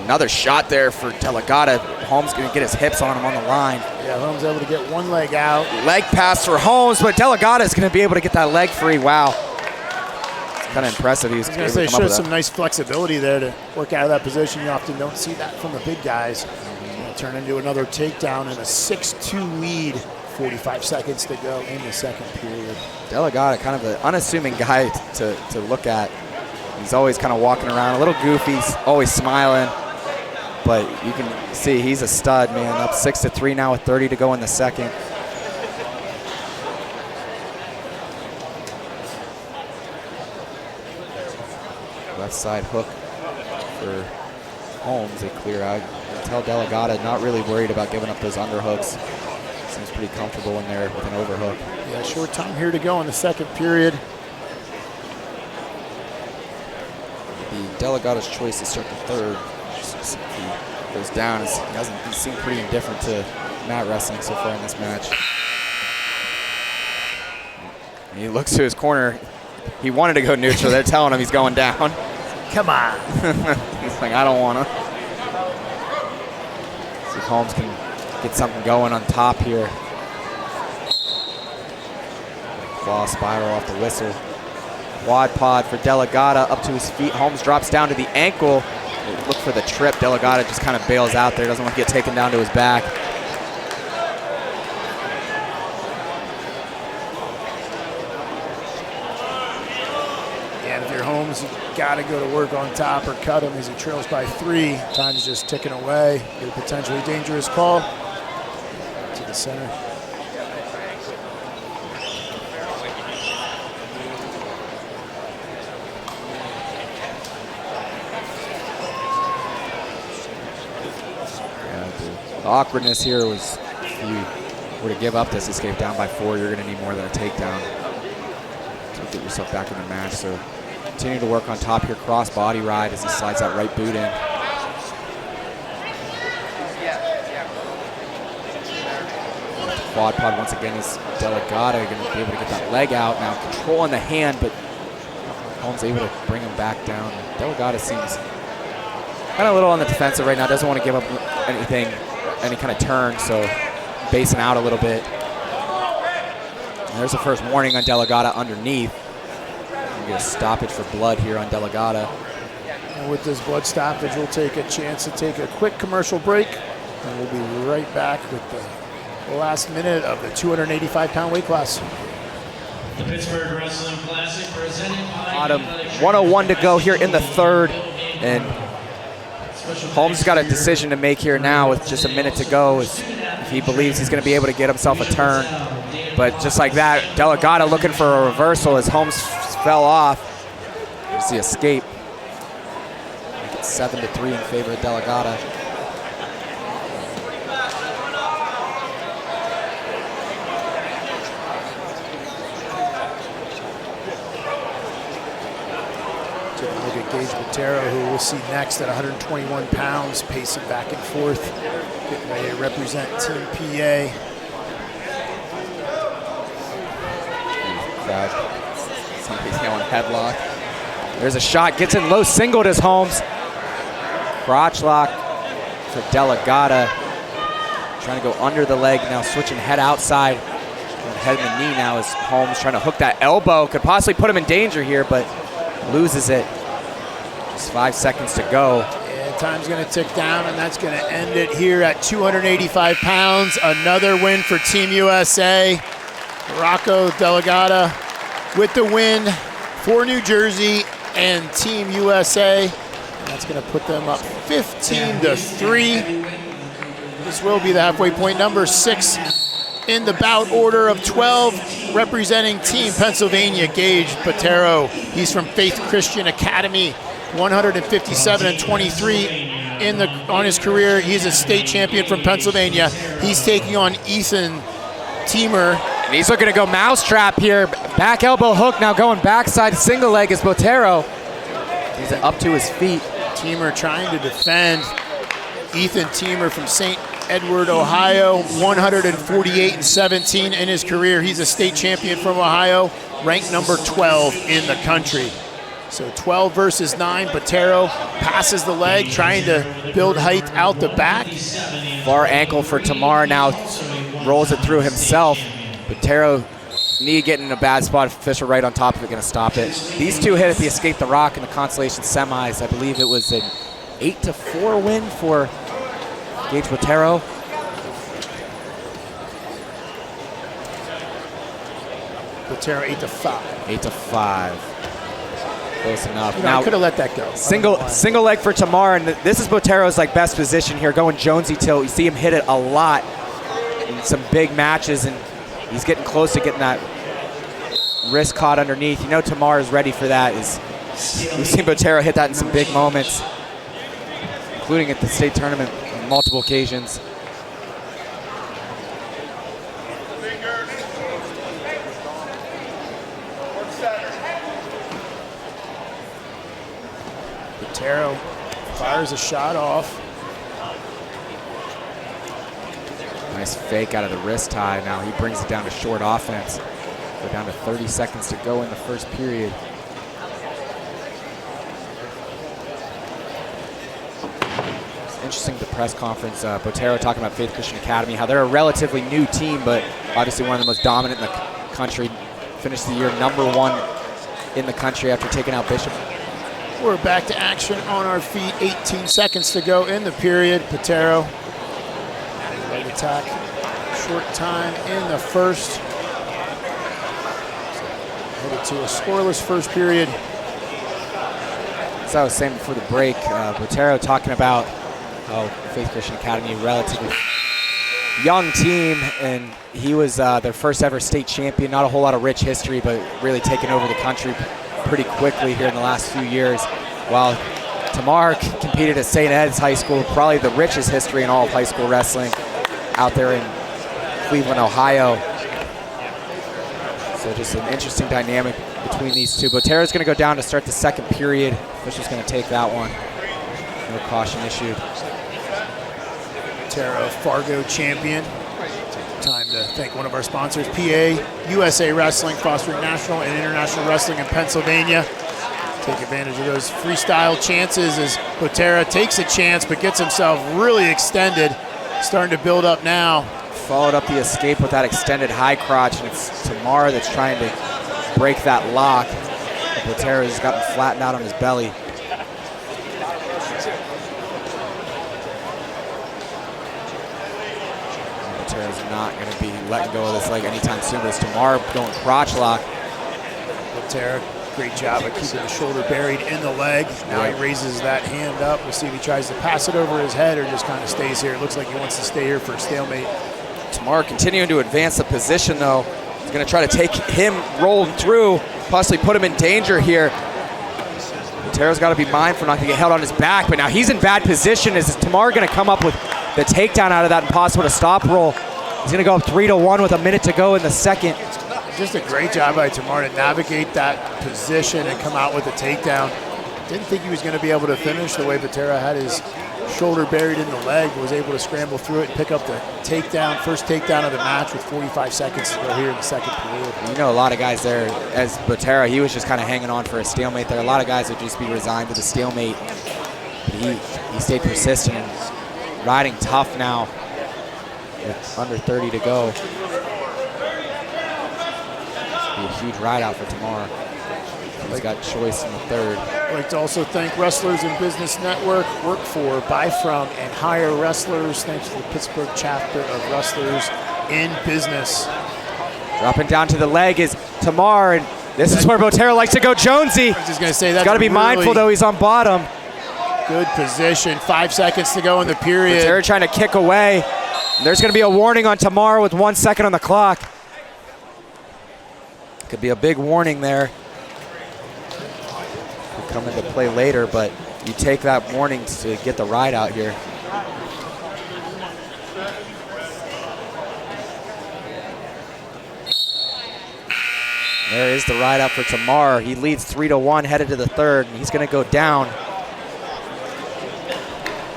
Another shot there for Delgado. Holmes going to get his hips on him on the line. Yeah, Holmes able to get one leg out. Leg pass for Holmes, but Delgado is going to be able to get that leg free. Wow. It's kind of impressive. He was going to say, showed some nice flexibility there to work out of that position. You often don't see that from the big guys. Turn into another takedown and a 6-2 lead. 45 seconds to go in the second period. Delgado, kind of an unassuming guy to look at. He's always kind of walking around, a little goofy, always smiling. But you can see he's a stud, man. Up 6-3 now with 30 to go in the second. Left side hook for Holmes, they clear out. You can tell Delgado not really worried about giving up those underhooks. Seems pretty comfortable in there with an overhook. Yeah, short time here to go in the second period. The Delgado's choice to start the third. Just if he goes down, he seemed pretty indifferent to mat wrestling so far in this match. And he looks to his corner. He wanted to go neutral. They're telling him he's going down. Come on. He's like, I don't want to. See if Holmes can get something going on top here. Claw spiral off the whistle. Quad pod for Delgado up to his feet. Holmes drops down to the ankle. Look for the trip. Delgado just kind of bails out there. Doesn't want to get taken down to his back. And if you're Holmes, you got to go to work on top or cut him as he trails by 3. Time's just ticking away. A potentially dangerous call. To the center. The awkwardness here was if you were to give up this escape down by 4, you're going to need more than a takedown to get yourself back in the match. So Continue to work on top here, cross body ride as he slides that right boot in. Quad pod once again is Delegata going to be able to get that leg out. Now controlling the hand, but Holmes able to bring him back down. Delegata seems kind of a little on the defensive right now. Doesn't want to give up anything, any kind of turn, so basing out a little bit. And there's the first warning on Delegata underneath. We get a stoppage for blood here on Delegata. And with this blood stoppage, we'll take a chance to take a quick commercial break, and we'll be right back with the last minute of the 285-pound weight class. The Pittsburgh Wrestling Classic presented by Bottom 101 to go here in the third, and Holmes has got a decision to make here now with just a minute to go if he believes he's going to be able to get himself a turn. But just like that, Delegata looking for a reversal as Holmes fell off. There's the escape. Make it 7-3 in favor of Delegata. Look at Gage Botero, who we'll see next at 121 pounds, pacing back and forth, getting ready to represent Team PA. Somebody's yelling headlock. There's a shot, gets in low singled as Holmes. Crotch lock for Delegata. Trying to go under the leg, now switching head outside. Head in the knee now as Holmes trying to hook that elbow. Could possibly put him in danger here, but loses it. Just 5 seconds to go. And time's going to tick down, and that's going to end it here at 285 pounds. Another win for Team USA. Rocco Delegata with the win for New Jersey and Team USA. And that's going to put them up 15-3. This will be the halfway point, number 6 in the bout order of 12, representing Team Pennsylvania, Gage Botero. He's from Faith Christian Academy, 157-23 on his career. He's a state champion from Pennsylvania. He's taking on Ethan Teamer. And he's looking to go mousetrap here. Back elbow hook, now going backside single leg is Botero. He's up to his feet. Teamer trying to defend. Ethan Teamer from St. Edward, Ohio, 148-17 in his career. He's a state champion from Ohio, ranked number 12 in the country. So 12 versus 9. Botero passes the leg, trying to build height out the back. Far ankle for Tamar, now rolls it through himself. Botero knee getting in a bad spot. Fisher right on top of it, going to stop it. These two hit at the Escape the Rock in the consolation semis. I believe it was an 8-4 win for Gage Botero. Botero 8-5. 8-5. Close enough. You know, I could have let that go. Single leg for Tamar, and this is Botero's like best position here, going Jonesy tilt. You see him hit it a lot in some big matches, and he's getting close to getting that wrist caught underneath. You know Tamar is ready for that. We've seen Botero hit that in some big moments, including at the state tournament on multiple occasions. Botero fires a shot off. Nice fake out of the wrist tie. Now he brings it down to short offense. We're down to 30 seconds to go in the first period. It's interesting, the press conference, Botero talking about Faith Christian Academy, how they're a relatively new team, but obviously one of the most dominant in the country. Finished the year #1 in the country after taking out Bishop. We're back to action on our feet. 18 seconds to go in the period. Botero, right attack, short time in the first. Headed to a scoreless first period. As I was saying before the break, Botero talking about how Faith Christian Academy, relatively young team, and he was their first ever state champion. Not a whole lot of rich history, but really taking over the country pretty quickly here in the last few years. While Tamar competed at St. Ed's High School, probably the richest history in all of high school wrestling out there in Cleveland, Ohio. So just an interesting dynamic between these two. Botero's going to go down to start the second period. Official's going to take that one. No caution issued. Botero, Fargo champion. Time to thank one of our sponsors, PA USA Wrestling, fostering national and international wrestling in Pennsylvania. Take advantage of those freestyle chances as Botero takes a chance but gets himself really extended. Starting to build up now. Followed up the escape with that extended high crotch, and it's Tamar that's trying to break that lock. Botero has gotten flattened out on his belly. Botero's not going to be letting go of this leg anytime soon, but it's Tamar going crotch lock. Botero, great job of keeping the shoulder buried in the leg. Now he raises that hand up. We'll see if he tries to pass it over his head or just kind of stays here. It looks like he wants to stay here for a stalemate. Tamar continuing to advance the position, though. He's going to try to take him rolling through, possibly put him in danger here. Botero's got to be mindful not to get held on his back, but now he's in bad position. Is Tamar going to come up with the takedown out of that impossible to stop roll? He's going to go up 3-1 with a minute to go in the second. Just a great job by Tamar to navigate that position and come out with a takedown. Didn't think he was going to be able to finish the way Botero had his shoulder buried in the leg, but was able to scramble through it and pick up the takedown, first takedown of the match with 45 seconds to go here in the second period. You know, a lot of guys there, as Botero, he was just kind of hanging on for a stalemate there. A lot of guys would just be resigned to the stalemate. But he stayed persistent and riding tough now with under 30 to go. Be a huge ride out for Tamar. He's got choice in the third. I'd like to also thank Wrestlers in Business Network, work for, buy from, and hire wrestlers. Thanks to the Pittsburgh chapter of Wrestlers in Business. Dropping down to the leg is Tamar, and this is where Botero likes to go Jonesy. I was just going to say that. Got to be mindful, though, he's on bottom. Good position. 5 seconds to go in the period. Botero trying to kick away. There's going to be a warning on Tamar with 1 second on the clock. Could be a big warning there. Could come into play later, but you take that warning to get the ride out here. There is the ride out for Tamar. He leads 3-1 headed to the third, and he's going to go down.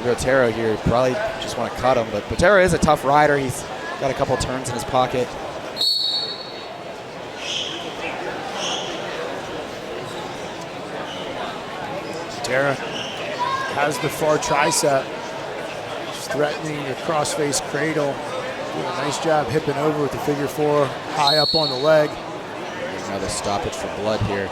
Botero here, probably just want to cut him, but Botero is a tough rider. He's got a couple turns in his pocket. Botero has the far tricep, just threatening the crossface cradle. Doing a nice job hipping over with the figure four high up on the leg. Another stoppage for blood here.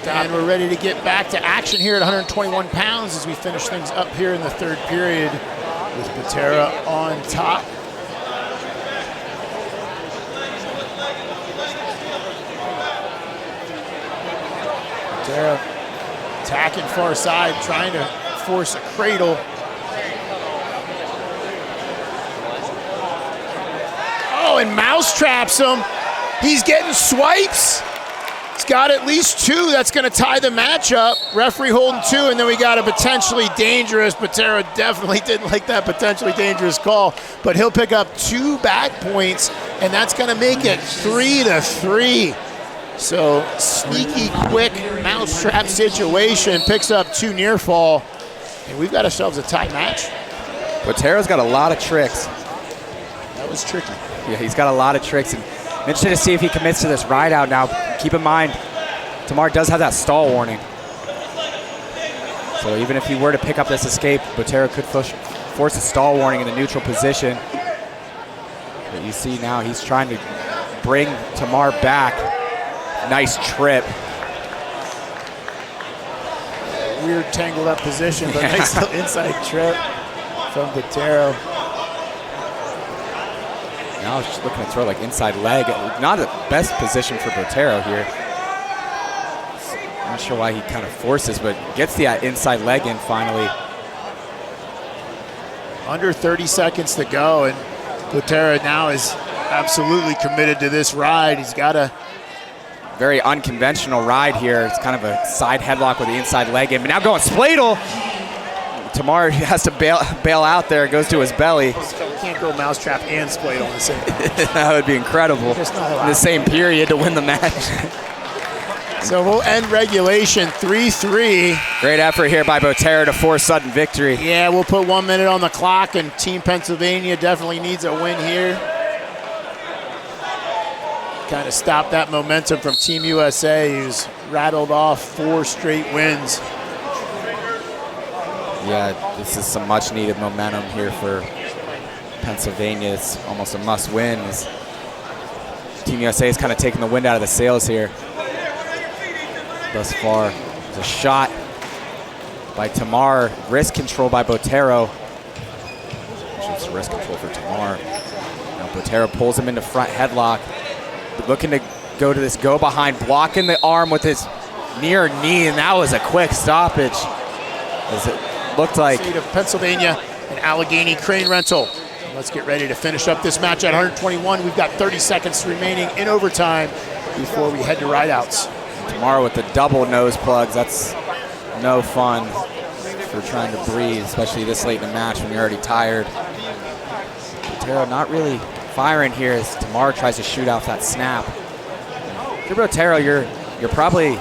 And we're ready to get back to action here at 121 pounds as we finish things up here in the third period with Botero on top. Botero attacking far side, trying to force a cradle. Oh, and mouse traps him. He's getting swipes. He's got at least two. That's going to tie the match up. Referee holding two, and then we got a potentially dangerous. Botero definitely didn't like that potentially dangerous call, but he'll pick up 2 back points, and that's going to make it 3-3. So sneaky, quick mousetrap situation, picks up 2 near fall, and we've got ourselves a tie match. Botero's got a lot of tricks. That was tricky. Yeah, he's got a lot of tricks, and I'm interested to see if he commits to this ride out now. Keep in mind, Tamar does have that stall warning. So even if he were to pick up this escape, Botero could force a stall warning in the neutral position. But you see now he's trying to bring Tamar back. Nice trip. Weird tangled up position, but nice little inside trip from Botero. Now he's just looking to throw like inside leg. Not the best position for Botero here. Not sure why he kind of forces, but gets the inside leg in finally. Under 30 seconds to go, and Botero now is absolutely committed to this ride. He's got a very unconventional ride here. It's kind of a side headlock with the inside leg in, but now going spladle. Tamar has to bail out there. Goes to his belly. Can't go mousetrap and split on the same. That would be incredible. In the same period to win the match. So we'll end regulation 3-3. Great effort here by Botero to force sudden victory. Yeah, we'll put 1 minute on the clock, and Team Pennsylvania definitely needs a win here. Kind of stop that momentum from Team USA, who's rattled off 4 straight wins. Yeah, this is some much needed momentum here for Pennsylvania. It's almost a must win. Team USA is kind of taking the wind out of the sails here thus far. There's a shot by Tamar, wrist control by Botero. It's wrist control for Tamar. Now Botero pulls him into front headlock, looking to go to this go behind, blocking the arm with his near knee, and that was a quick stoppage. As it looked like State of Pennsylvania and Allegheny Crane Rental. Let's get ready to finish up this match at 121. We've got 30 seconds remaining in overtime before we head to rideouts. Tomorrow with the double nose plugs, that's no fun for trying to breathe, especially this late in the match when you're already tired. Botero not really firing here as Tamar tries to shoot off that snap. For Botero, you're probably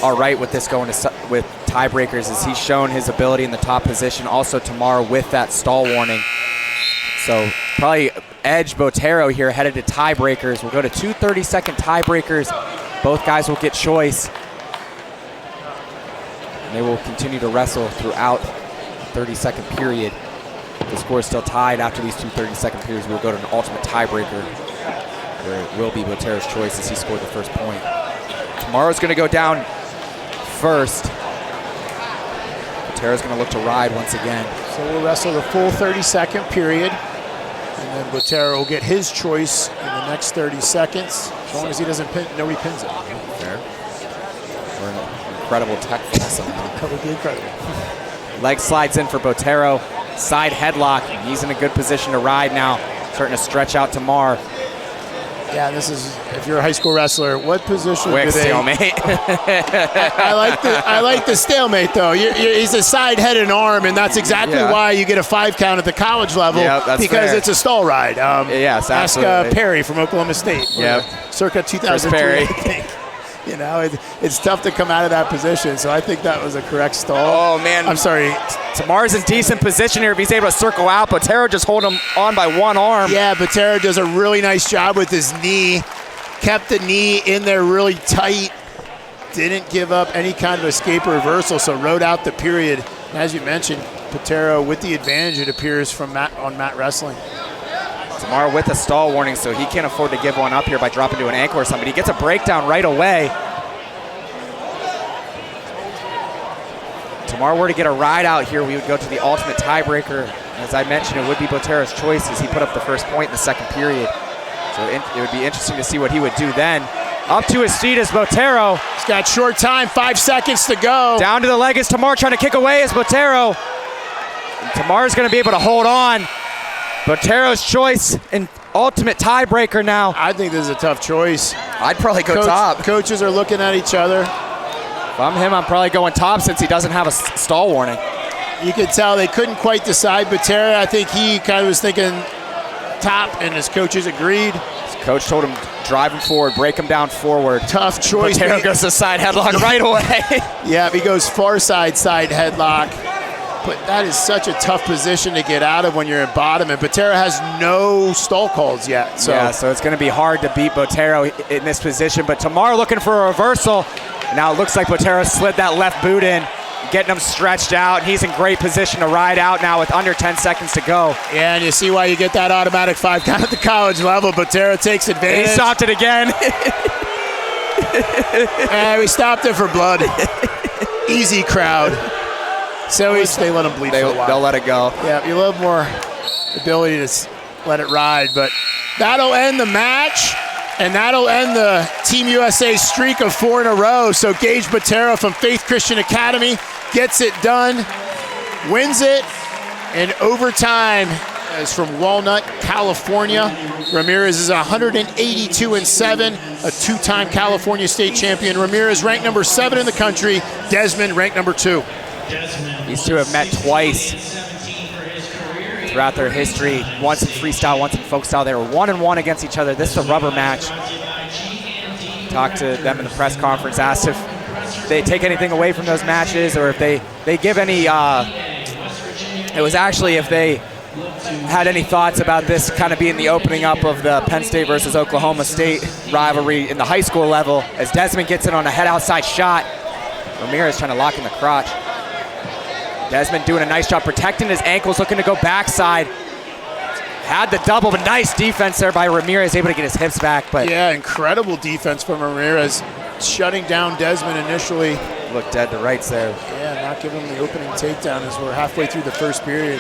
all right with this going to with tiebreakers, as he's shown his ability in the top position. Also Tamar with that stall warning. So probably edge Botero here headed to tiebreakers. We'll go to 2 30-second tiebreakers. Both guys will get choice. And they will continue to wrestle throughout the 30-second period. The score is still tied after these 2 30-second periods. We'll go to an ultimate tiebreaker where it will be Botero's choice as he scored the first point. Tomorrow's going to go down first. Botero's going to look to ride once again. So we'll wrestle the full 30-second period, and then Botero will get his choice in the next 30 seconds, as long as he doesn't pin, nobody pins it. Fair. We're an incredible tech somehow. That would be incredible. Leg slides in for Botero. Side headlock. He's in a good position to ride now. Starting to stretch out Tamar. Yeah, this is, if you're a high school wrestler, what position Quick do they? stalemate. I like the stalemate though. He's a side, head, and arm, and that's exactly why you get a 5 count at the college level. Yep, that's because fair. it's a stall ride. Yes, ask absolutely. Perry from Oklahoma State. Yep. Circa 2003, Perry. I think. You know, it's tough to come out of that position, so I think that was a correct stall. Oh, man. I'm sorry. Tamar's in decent position here if he's able to circle out. Botero just hold him on by one arm. Yeah, Botero does a really nice job with his knee. Kept the knee in there really tight. Didn't give up any kind of escape or reversal, so rode out the period. And as you mentioned, Botero with the advantage, it appears, from on Mat Wrestling. Tamar with a stall warning, so he can't afford to give one up here by dropping to an ankle or something. He gets a breakdown right away. Tamar were to get a ride out here, we would go to the ultimate tiebreaker. As I mentioned, it would be Botero's choice as he put up the first point in the second period. So it would be interesting to see what he would do then. Up to his feet is Botero. He's got short time, 5 seconds to go. Down to the leg is Tamar, trying to kick away is Botero. And Tamar's going to be able to hold on. Botero's choice in ultimate tiebreaker now. I think this is a tough choice. I'd probably go top. Coaches are looking at each other. If I'm him, I'm probably going top since he doesn't have a stall warning. You could tell they couldn't quite decide. Botero, I think he kind of was thinking top, and his coaches agreed. His coach told him drive him forward, break him down forward. Tough choice. Botero goes to side headlock right away. Yeah, he goes far side headlock. But that is such a tough position to get out of when you're at bottom, and Botero has no stall calls yet. So. Yeah, so it's going to be hard to beat Botero in this position. But Tamar looking for a reversal. Now it looks like Botero slid that left boot in, getting him stretched out. He's in great position to ride out now with under 10 seconds to go. Yeah, and you see why you get that automatic 5 count at the college level. Botero takes advantage. He stopped it again. And we stopped it for blood. Easy crowd. So they let him bleed for a while. They'll let it go. Yeah, you love more ability to let it ride, but that'll end the match, and that'll end the Team USA streak of 4 in a row. So Gage Botero from Faith Christian Academy gets it done, wins it in overtime. Is from Walnut, California. Ramirez is 182-7, a 2-time California state champion. Ramirez ranked number 7 in the country. Desmond ranked number 2. These two have met twice throughout their history. Once in freestyle, once in folk style. They were 1-1 against each other. This is a rubber match. Talked to them in the press conference, asked if they take anything away from those matches or if they give any, it was actually if they had any thoughts about this kind of being the opening up of the Penn State versus Oklahoma State rivalry in the high school level, as Desmond gets in on a head outside shot. Ramirez trying to lock in the crotch. Desmond doing a nice job protecting his ankles, looking to go backside. Had the double, but nice defense there by Ramirez, able to get his hips back. But yeah, incredible defense from Ramirez, shutting down Desmond initially. Looked dead to rights there. Yeah, not giving him the opening takedown as we're halfway through the first period.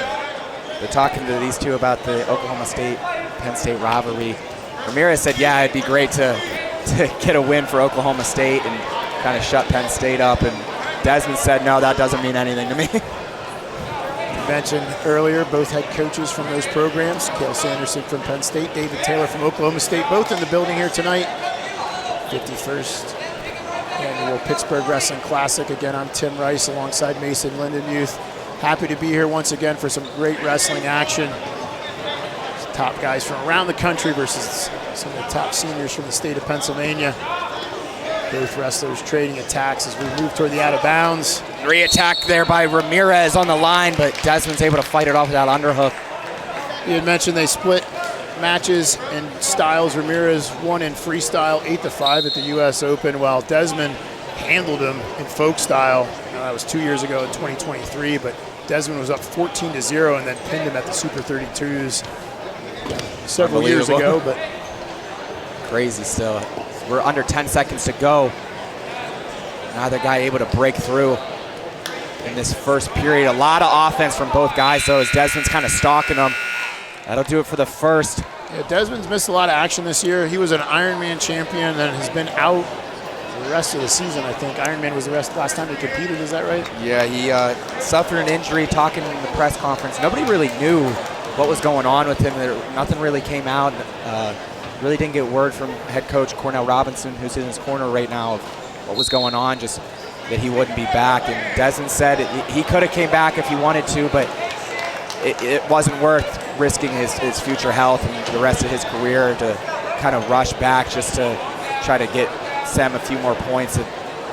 They're talking to these two about the Oklahoma State-Penn State rivalry. Ramirez said, yeah, it'd be great to get a win for Oklahoma State and kind of shut Penn State up. And Desmond said, no, that doesn't mean anything to me. You mentioned earlier both head coaches from those programs, Cale Sanderson from Penn State, David Taylor from Oklahoma State, both in the building here tonight. 51st annual Pittsburgh Wrestling Classic. Again, I'm Tim Rice alongside Mason Lindemuth. Happy to be here once again for some great wrestling action. Top guys from around the country versus some of the top seniors from the state of Pennsylvania. Both wrestlers trading attacks as we move toward the out of bounds. Re-attack there by Ramirez on the line, but Desmond's able to fight it off with that underhook. You had mentioned they split matches and styles. Ramirez won in freestyle 8-5 at the U.S. Open, while Desmond handled him in folk style. That was 2 years ago in 2023, but Desmond was up 14-0 and then pinned him at the Super 32s several years ago. But crazy still. We're under 10 seconds to go. Neither guy able to break through in this first period. A lot of offense from both guys, though, as Desmond's kind of stalking them. That'll do it for the first. Yeah, Desmond's missed a lot of action this year. He was an Ironman champion and has been out the rest of the season, I think. Ironman was the last time he competed, is that right? Yeah, he suffered an injury. Talking in the press conference, nobody really knew what was going on with him. Nothing really came out. Really didn't get word from head coach Cornell Robinson, who's in his corner right now, of what was going on, just that he wouldn't be back. And Desmond said he could have came back if he wanted to, but it wasn't worth risking his future health and the rest of his career to kind of rush back just to try to get Sam a few more points at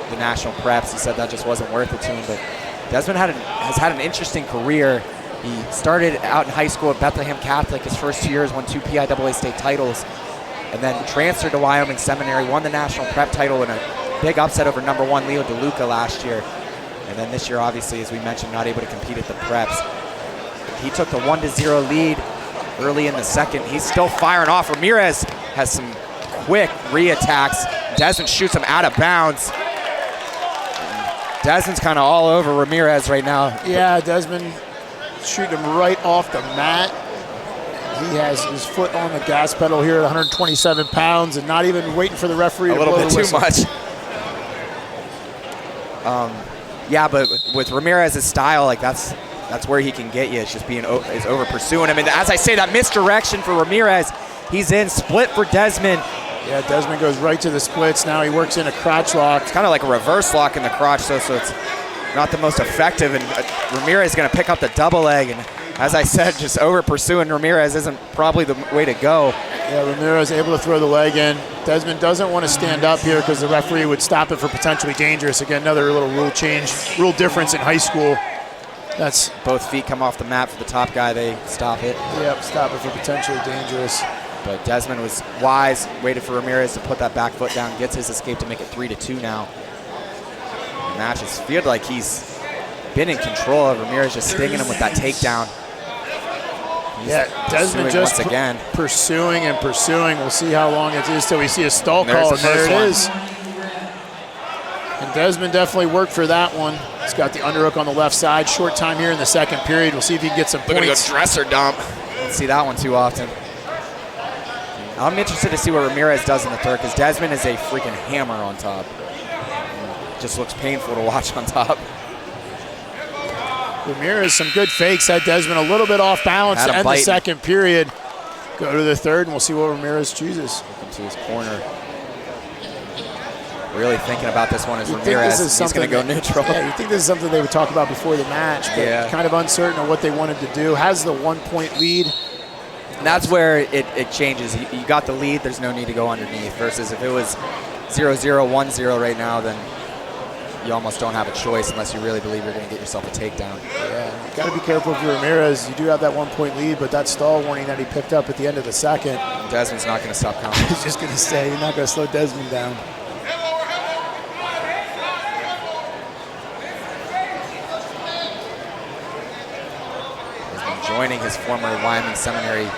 the national preps. He said that just wasn't worth it to him. But Desmond has had an interesting career. He started out in high school at Bethlehem Catholic. His first 2 years won 2 PIAA state titles, and then transferred to Wyoming Seminary, won the national prep title in a big upset over #1 Leo DeLuca last year. And then this year, obviously, as we mentioned, not able to compete at the preps. He took the 1-0 lead early in the second. He's still firing off. Ramirez has some quick re-attacks. Desmond shoots him out of bounds. Desmond's kind of all over Ramirez right now. Yeah, Desmond shooting him right off the mat. He has his foot on the gas pedal here at 127 pounds and not even waiting for the referee to blow the whistle. A little bit too much. Yeah, but with Ramirez's style, like that's where he can get you. It's just being over pursuing him. And as I say, that misdirection for Ramirez, he's in split for Desmond. Yeah, Desmond goes right to the splits. Now he works in a crotch lock. It's kind of like a reverse lock in the crotch, so it's not the most effective. And Ramirez is going to pick up the double leg. And as I said, just over pursuing Ramirez isn't probably the way to go. Yeah, Ramirez able to throw the leg in. Desmond doesn't want to stand up here because the referee would stop it for potentially dangerous. Again, another little rule change, rule difference in high school. That's both feet come off the mat for the top guy. They stop it. Yep, stop it for potentially dangerous. But Desmond was wise, waited for Ramirez to put that back foot down, gets his escape to make it 3-2 now. The match has felt like he's been in control of Ramirez, just stinging him with that takedown. Yeah, Desmond just once again pursuing and pursuing. We'll see how long it is till we see a stall call, and there it is. And Desmond definitely worked for that one. He's got the underhook on the left side. Short time here in the second period. We'll see if he can get some points. Looking to go dresser dump. Don't see that one too often. I'm interested to see what Ramirez does in the third, because Desmond is a freaking hammer on top. It just looks painful to watch on top. Ramirez, some good fakes, had Desmond a little bit off balance to end the second period. Go to the third, and we'll see what Ramirez chooses. Into his corner. really thinking about this one is You think Ramirez. this is He's going to go something neutral. Yeah, you think this is something they would talk about before the match, but kind of uncertain of what they wanted to do. Has the 1-point lead. And that's where it changes. You got the lead, there's no need to go underneath, versus if it was 0-0, 1-0 right now, then you almost don't have a choice unless you really believe you're going to get yourself a takedown. Yeah, you got to be careful if you're Ramirez. You do have that 1-point lead, but that stall warning that he picked up at the end of the second. Desmond's not going to stop counting. I was just going to say, you're not going to slow Desmond down. Desmond joining his former Wyoming Seminary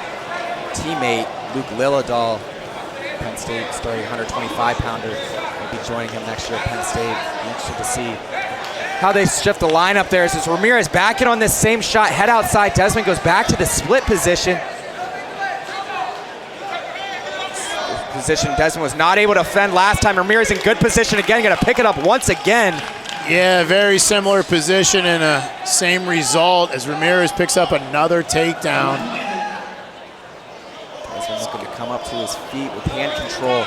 teammate, Luke Lillidahl. Penn State starting 125-pounder. Will be joining him next year at Penn State. Be interested to see how they shift the lineup there. As Ramirez back in on this same shot, head outside. Desmond goes back to the split position. Desmond was not able to fend last time. Ramirez in good position again, gonna pick it up once again. Yeah, very similar position and a same result as Ramirez picks up another takedown. Desmond's going to come up to his feet with hand control.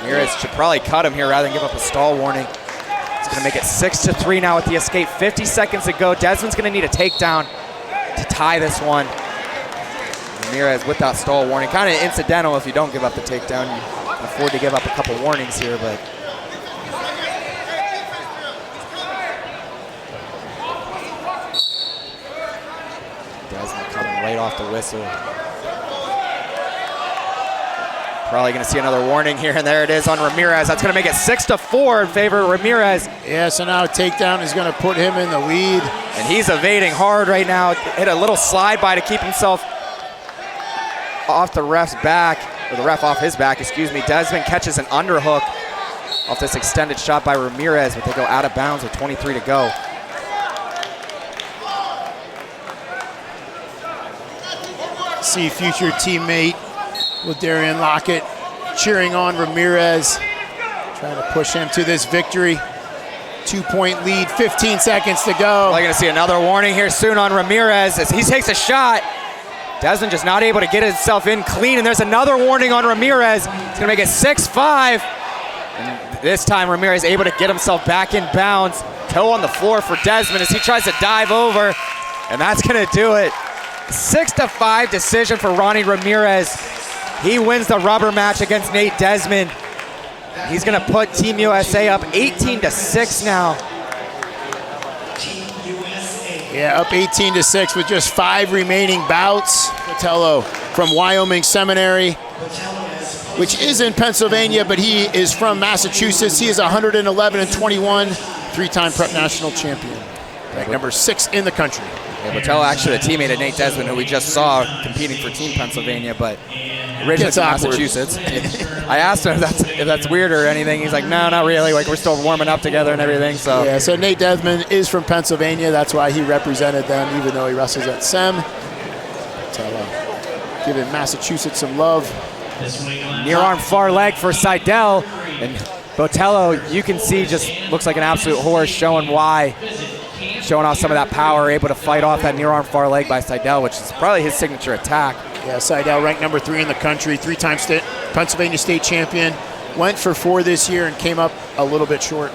Ramirez should probably cut him here rather than give up a stall warning. It's going to make it 6-3 now with the escape. 50 seconds to go. Desmond's going to need a takedown to tie this one. Ramirez with that stall warning. Kind of incidental if you don't give up the takedown. You can afford to give up a couple warnings here, but Desmond coming right off the whistle. Probably going to see another warning here, and there it is on Ramirez. That's going to make it 6-4 in favor of Ramirez. Yeah, so now a takedown is going to put him in the lead. And he's evading hard right now. Hit a little slide by to keep himself off the ref's back, or the ref off his back, excuse me. Desmond catches an underhook off this extended shot by Ramirez, but they go out of bounds with 23 to go. See future teammate with Darian Lockett cheering on Ramirez, trying to push him to this victory. 2-point lead, 15 seconds to go. Probably gonna see another warning here soon on Ramirez as he takes a shot. Desmond just not able to get himself in clean, and there's another warning on Ramirez. It's gonna make it 6-5. And this time Ramirez able to get himself back in bounds. Toe on the floor for Desmond as he tries to dive over, and that's gonna do it. 6-5 decision for Ronnie Ramirez. He wins the rubber match against Nate Desmond. He's gonna put Team USA up 18-6 now. Yeah, up 18-6 with just 5 remaining bouts. Botello from Wyoming Seminary, which is in Pennsylvania, but he is from Massachusetts. He is 111-21, 3-time prep national champion. Ranked number 6 in the country. Yeah, Botello actually a teammate of Nate Desmond, who we just saw competing for Team Pennsylvania, but originally from Massachusetts. I asked him if that's weird or anything. He's like, no, not really. Like, we're still warming up together and everything. So yeah, so Nate Desmond is from Pennsylvania. That's why he represented them, even though he wrestles at SEM. Botello giving Massachusetts some love. Near arm far leg for Seidel, and Botello, you can see, just looks like an absolute horse, showing why. Showing off some of that power, able to fight off that near arm far leg by Seidel, which is probably his signature attack. Yeah, Seidel ranked number 3 in the country, 3-time Pennsylvania state champion. Went for 4 this year and came up a little bit short.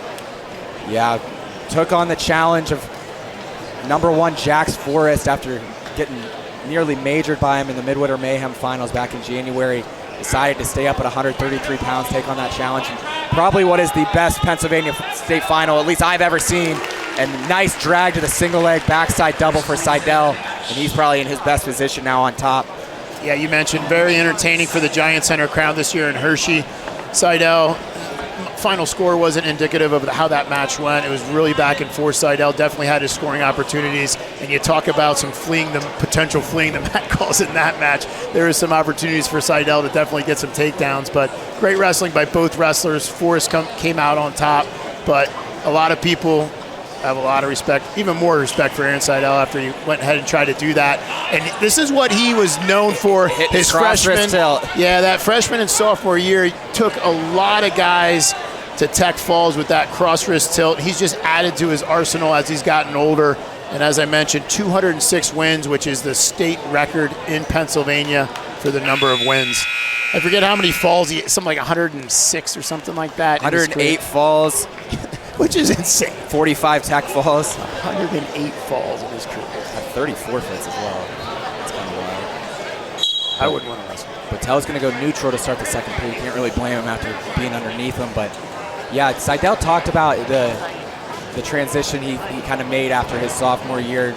Yeah, took on the challenge of number 1 Jax Forrest after getting nearly majored by him in the Midwinter Mayhem finals back in January. Decided to stay up at 133 pounds, take on that challenge. And probably what is the best Pennsylvania state final, at least I've ever seen. And nice drag to the single leg backside double for Seidel. And he's probably in his best position now on top. Yeah, you mentioned very entertaining for the Giant Center crowd this year in Hershey. Seidel, final score wasn't indicative of how that match went. It was really back and forth. Seidel definitely had his scoring opportunities. And you talk about some potential fleeing the mat calls in that match. There is some opportunities for Seidel to definitely get some takedowns. But great wrestling by both wrestlers. Forrest came out on top. But a lot of people have a lot of respect, even more respect for Aaron Seidel after he went ahead and tried to do that. And this is what he was known for. His freshman, yeah, that freshman and sophomore year, he took a lot of guys to tech falls with that cross wrist tilt. He's just added to his arsenal as he's gotten older. And as I mentioned, 206 wins, which is the state record in Pennsylvania for the number of wins. I forget how many falls he, something like 106 or something like that. 108 falls. Which is insane. 45 tech falls. 108 falls in his career. 34 forfeits as well. That's kind of wild. I wouldn't want to wrestle. Botello's going to go neutral to start the second period. You can't really blame him after being underneath him. But yeah, Seidel talked about the transition he kind of made after his sophomore year.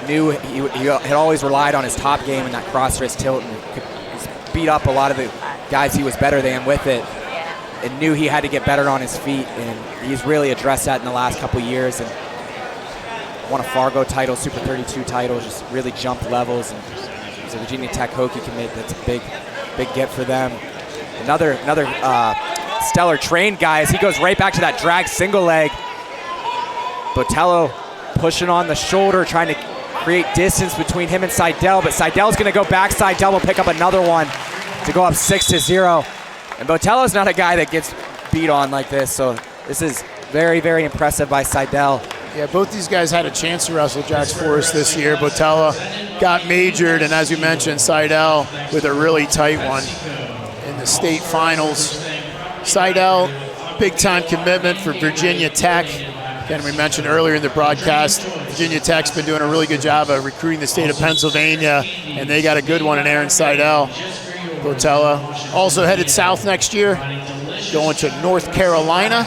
Knew he had always relied on his top game and that cross wrist tilt and could beat up a lot of the guys he was better than with it. And knew he had to get better on his feet, and he's really addressed that in the last couple years. And won a Fargo title, Super 32 title, just really jumped levels. And he's a Virginia Tech Hokie commit. That's a big get for them. Another stellar trained guy as he goes right back to that drag single leg. Botello pushing on the shoulder, trying to create distance between him and Seidel, but Seidel's going to go back. Seidel will pick up another one to go up 6-0. And Botello's not a guy that gets beat on like this, so this is very, very impressive by Seidel. Yeah, both these guys had a chance to wrestle Jax Forrest this year. Botello got majored, and as you mentioned, Seidel with a really tight one in the state finals. Seidel, big-time commitment for Virginia Tech. Again, we mentioned earlier in the broadcast, Virginia Tech's been doing a really good job of recruiting the state of Pennsylvania, and they got a good one in Aaron Seidel. Botello also headed south next year, going to North Carolina,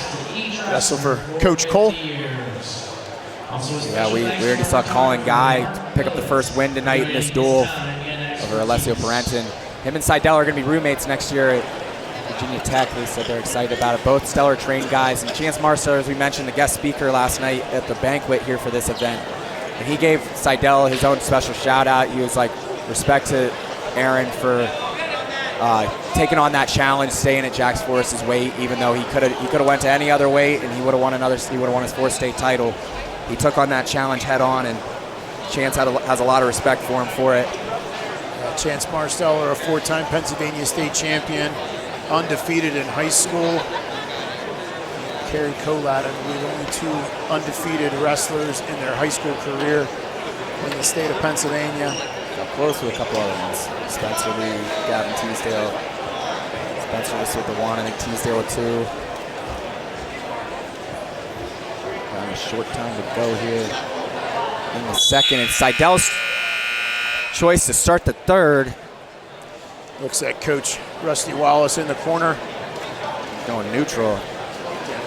wrestle for Coach Cole. Yeah, we already saw Colin Gaj pick up the first win tonight in this duel over Alessio Perentin. Him and Seidel are going to be roommates next year at Virginia Tech. They said they're excited about it. Both stellar trained guys. And Chance Marceau, as we mentioned, the guest speaker last night at the banquet here for this event. And he gave Seidel his own special shout out. He was like, respect to Aaron for taking on that challenge, staying at Jax Forrest's weight, even though he could have went to any other weight and he would have won his fourth state title. He took on that challenge head on, and Chance has a lot of respect for him for it. Chance Marceau, a four-time Pennsylvania state champion, undefeated in high school. Kerry Colad, I believe, only two undefeated wrestlers in their high school career in the state of Pennsylvania. Got close with a couple other ones. Spencer Lee, Gavin Teasdale. Spencer just with the one, I think Teasdale with two. Got a short time to go here in the second. And Seidel's choice to start the third. Looks like Coach Rusty Wallace in the corner. Going neutral.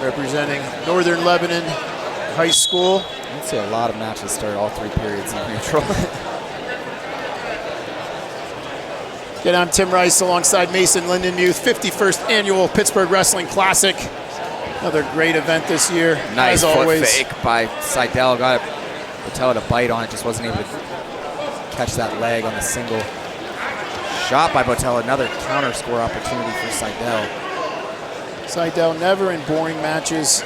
Representing Northern Lebanon High School. I'd say a lot of matches start all three periods in neutral. Again, I'm Tim Rice alongside Mason Lindenmuth, 51st Annual Pittsburgh Wrestling Classic. Another great event this year, nice as always. Foot fake by Seidel. Got Botello to bite on it, just wasn't able to catch that leg on the single. Shot by Botello, another counter score opportunity for Seidel. Seidel never in boring matches.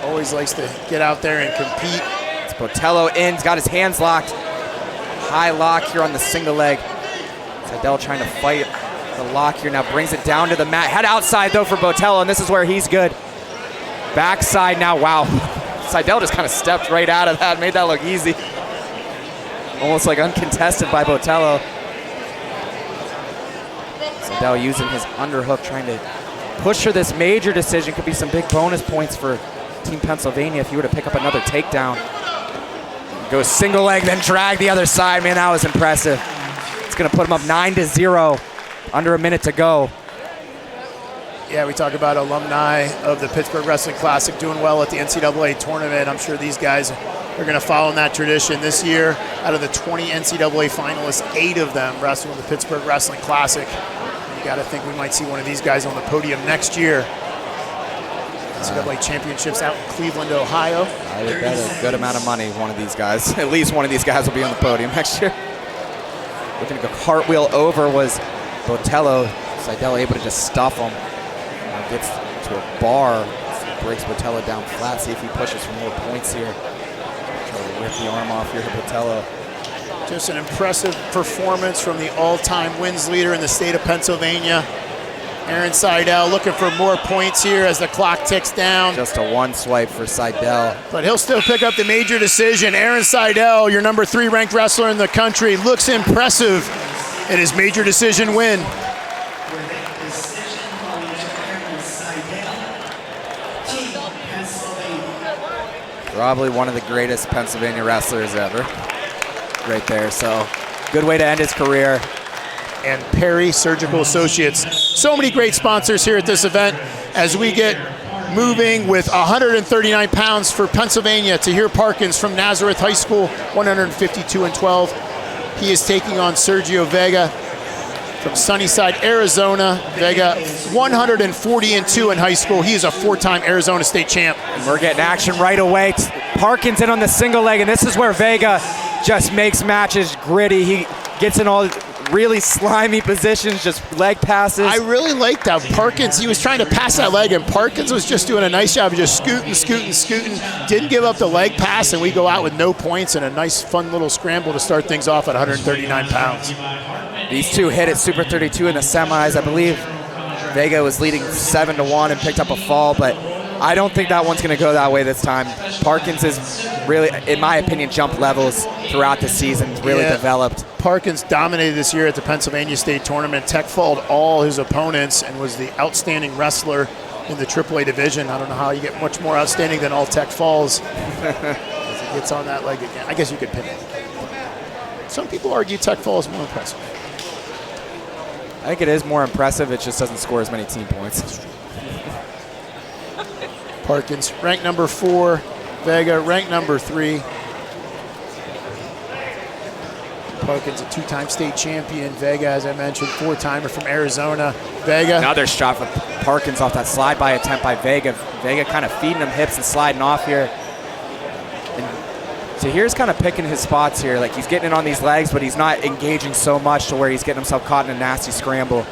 Always likes to get out there and compete. It's Botello in, he's got his hands locked. High lock here on the single leg. Seidel trying to fight the lock here, now brings it down to the mat. Head outside though for Botello, and this is where he's good. Backside now, wow. Seidel just kind of stepped right out of that, made that look easy. Almost like uncontested by Botello. Seidel using his underhook, trying to push for this major decision. Could be some big bonus points for Team Pennsylvania if he were to pick up another takedown. Goes single leg, then drag the other side. Man, that was impressive. It's gonna put him up 9-0, under a minute to go. Yeah, we talk about alumni of the Pittsburgh Wrestling Classic doing well at the NCAA tournament. I'm sure these guys are going to follow in that tradition. This year, out of the 20 NCAA finalists, 8 of them wrestle in the Pittsburgh Wrestling Classic. You got to think we might see one of these guys on the podium next year. NCAA championships out in Cleveland, Ohio. I would bet a good amount of money one of these guys, at least one of these guys will be on the podium next year. Looking to go cartwheel over was Botello. Seidel able to just stuff him. Gets to a bar, breaks Botello down flat. See if he pushes for more points here. Try to rip the arm off here to Botello. Just an impressive performance from the all-time wins leader in the state of Pennsylvania. Aaron Seidel looking for more points here as the clock ticks down. Just a one swipe for Seidel. But he'll still pick up the major decision. Aaron Seidel, your number 3 ranked wrestler in the country, looks impressive in his major decision win. Probably one of the greatest Pennsylvania wrestlers ever. Right there, so good way to end his career. And Perry Surgical Associates. So many great sponsors here at this event as we get moving with 139 pounds for Pennsylvania. Tahir Parkins from Nazareth High School, 152-12. He is taking on Sergio Vega from Sunnyside, Arizona. Vega, 140-2 in high school. He is a 4-time Arizona State champ. And we're getting action right away. Parkins in on the single leg, and this is where Vega just makes matches gritty. He gets in all really slimy positions, just leg passes. I really like that. Parkins, he was trying to pass that leg, and Parkins was just doing a nice job of just scooting. Didn't give up the leg pass, and we go out with no points and a nice, fun little scramble to start things off at 139 pounds. These two hit at Super 32 in the semis. I believe Vega was leading 7-1 and picked up a fall, but I don't think that one's going to go that way this time. Parkins has really, in my opinion, jumped levels throughout the season, really developed. Parkins dominated this year at the Pennsylvania State Tournament. Tech-falled all his opponents and was the outstanding wrestler in the AAA division. I don't know how you get much more outstanding than all Tech falls. As he gets on that leg again. I guess you could pin it. Some people argue Tech fall is more impressive. I think it is more impressive. It just doesn't score as many team points. Parkins, ranked number 4. Vega, ranked number 3. Parkins, a 2-time state champion. Vega, as I mentioned, 4-timer from Arizona. Vega. Another shot for Parkins off that slide-by attempt by Vega. Vega kind of feeding him hips and sliding off here. And Tahir's kind of picking his spots here. Like, he's getting in on these legs, but he's not engaging so much to where he's getting himself caught in a nasty scramble.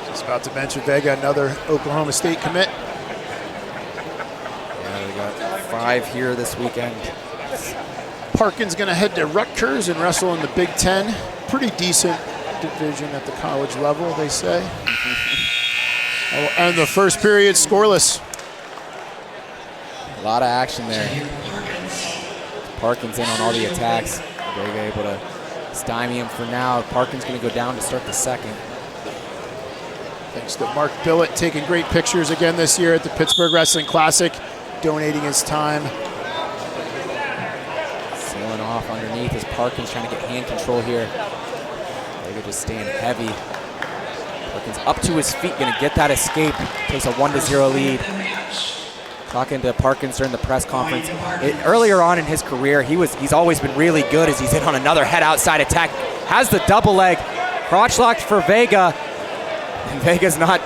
Just about to mention Vega, another Oklahoma State commit. Yeah, we got 5 here this weekend. Parkins going to head to Rutgers and wrestle in the Big Ten. Pretty decent division at the college level, they say. And the first period scoreless. A lot of action there. Parkins in on all the attacks. Vega able to stymie him for now. Parkins going to go down to start the second. Thanks to Mark Billett, taking great pictures again this year at the Pittsburgh Wrestling Classic, donating his time. Sailing off underneath as Parkins trying to get hand control here. Vega just staying heavy. Parkins up to his feet, going to get that escape. Takes a 1-0 lead. Talking to Parkins during the press conference. Earlier on in his career, he's always been really good as he's in on another head outside attack. Has the double leg. Crotch locked for Vega. And Vega's not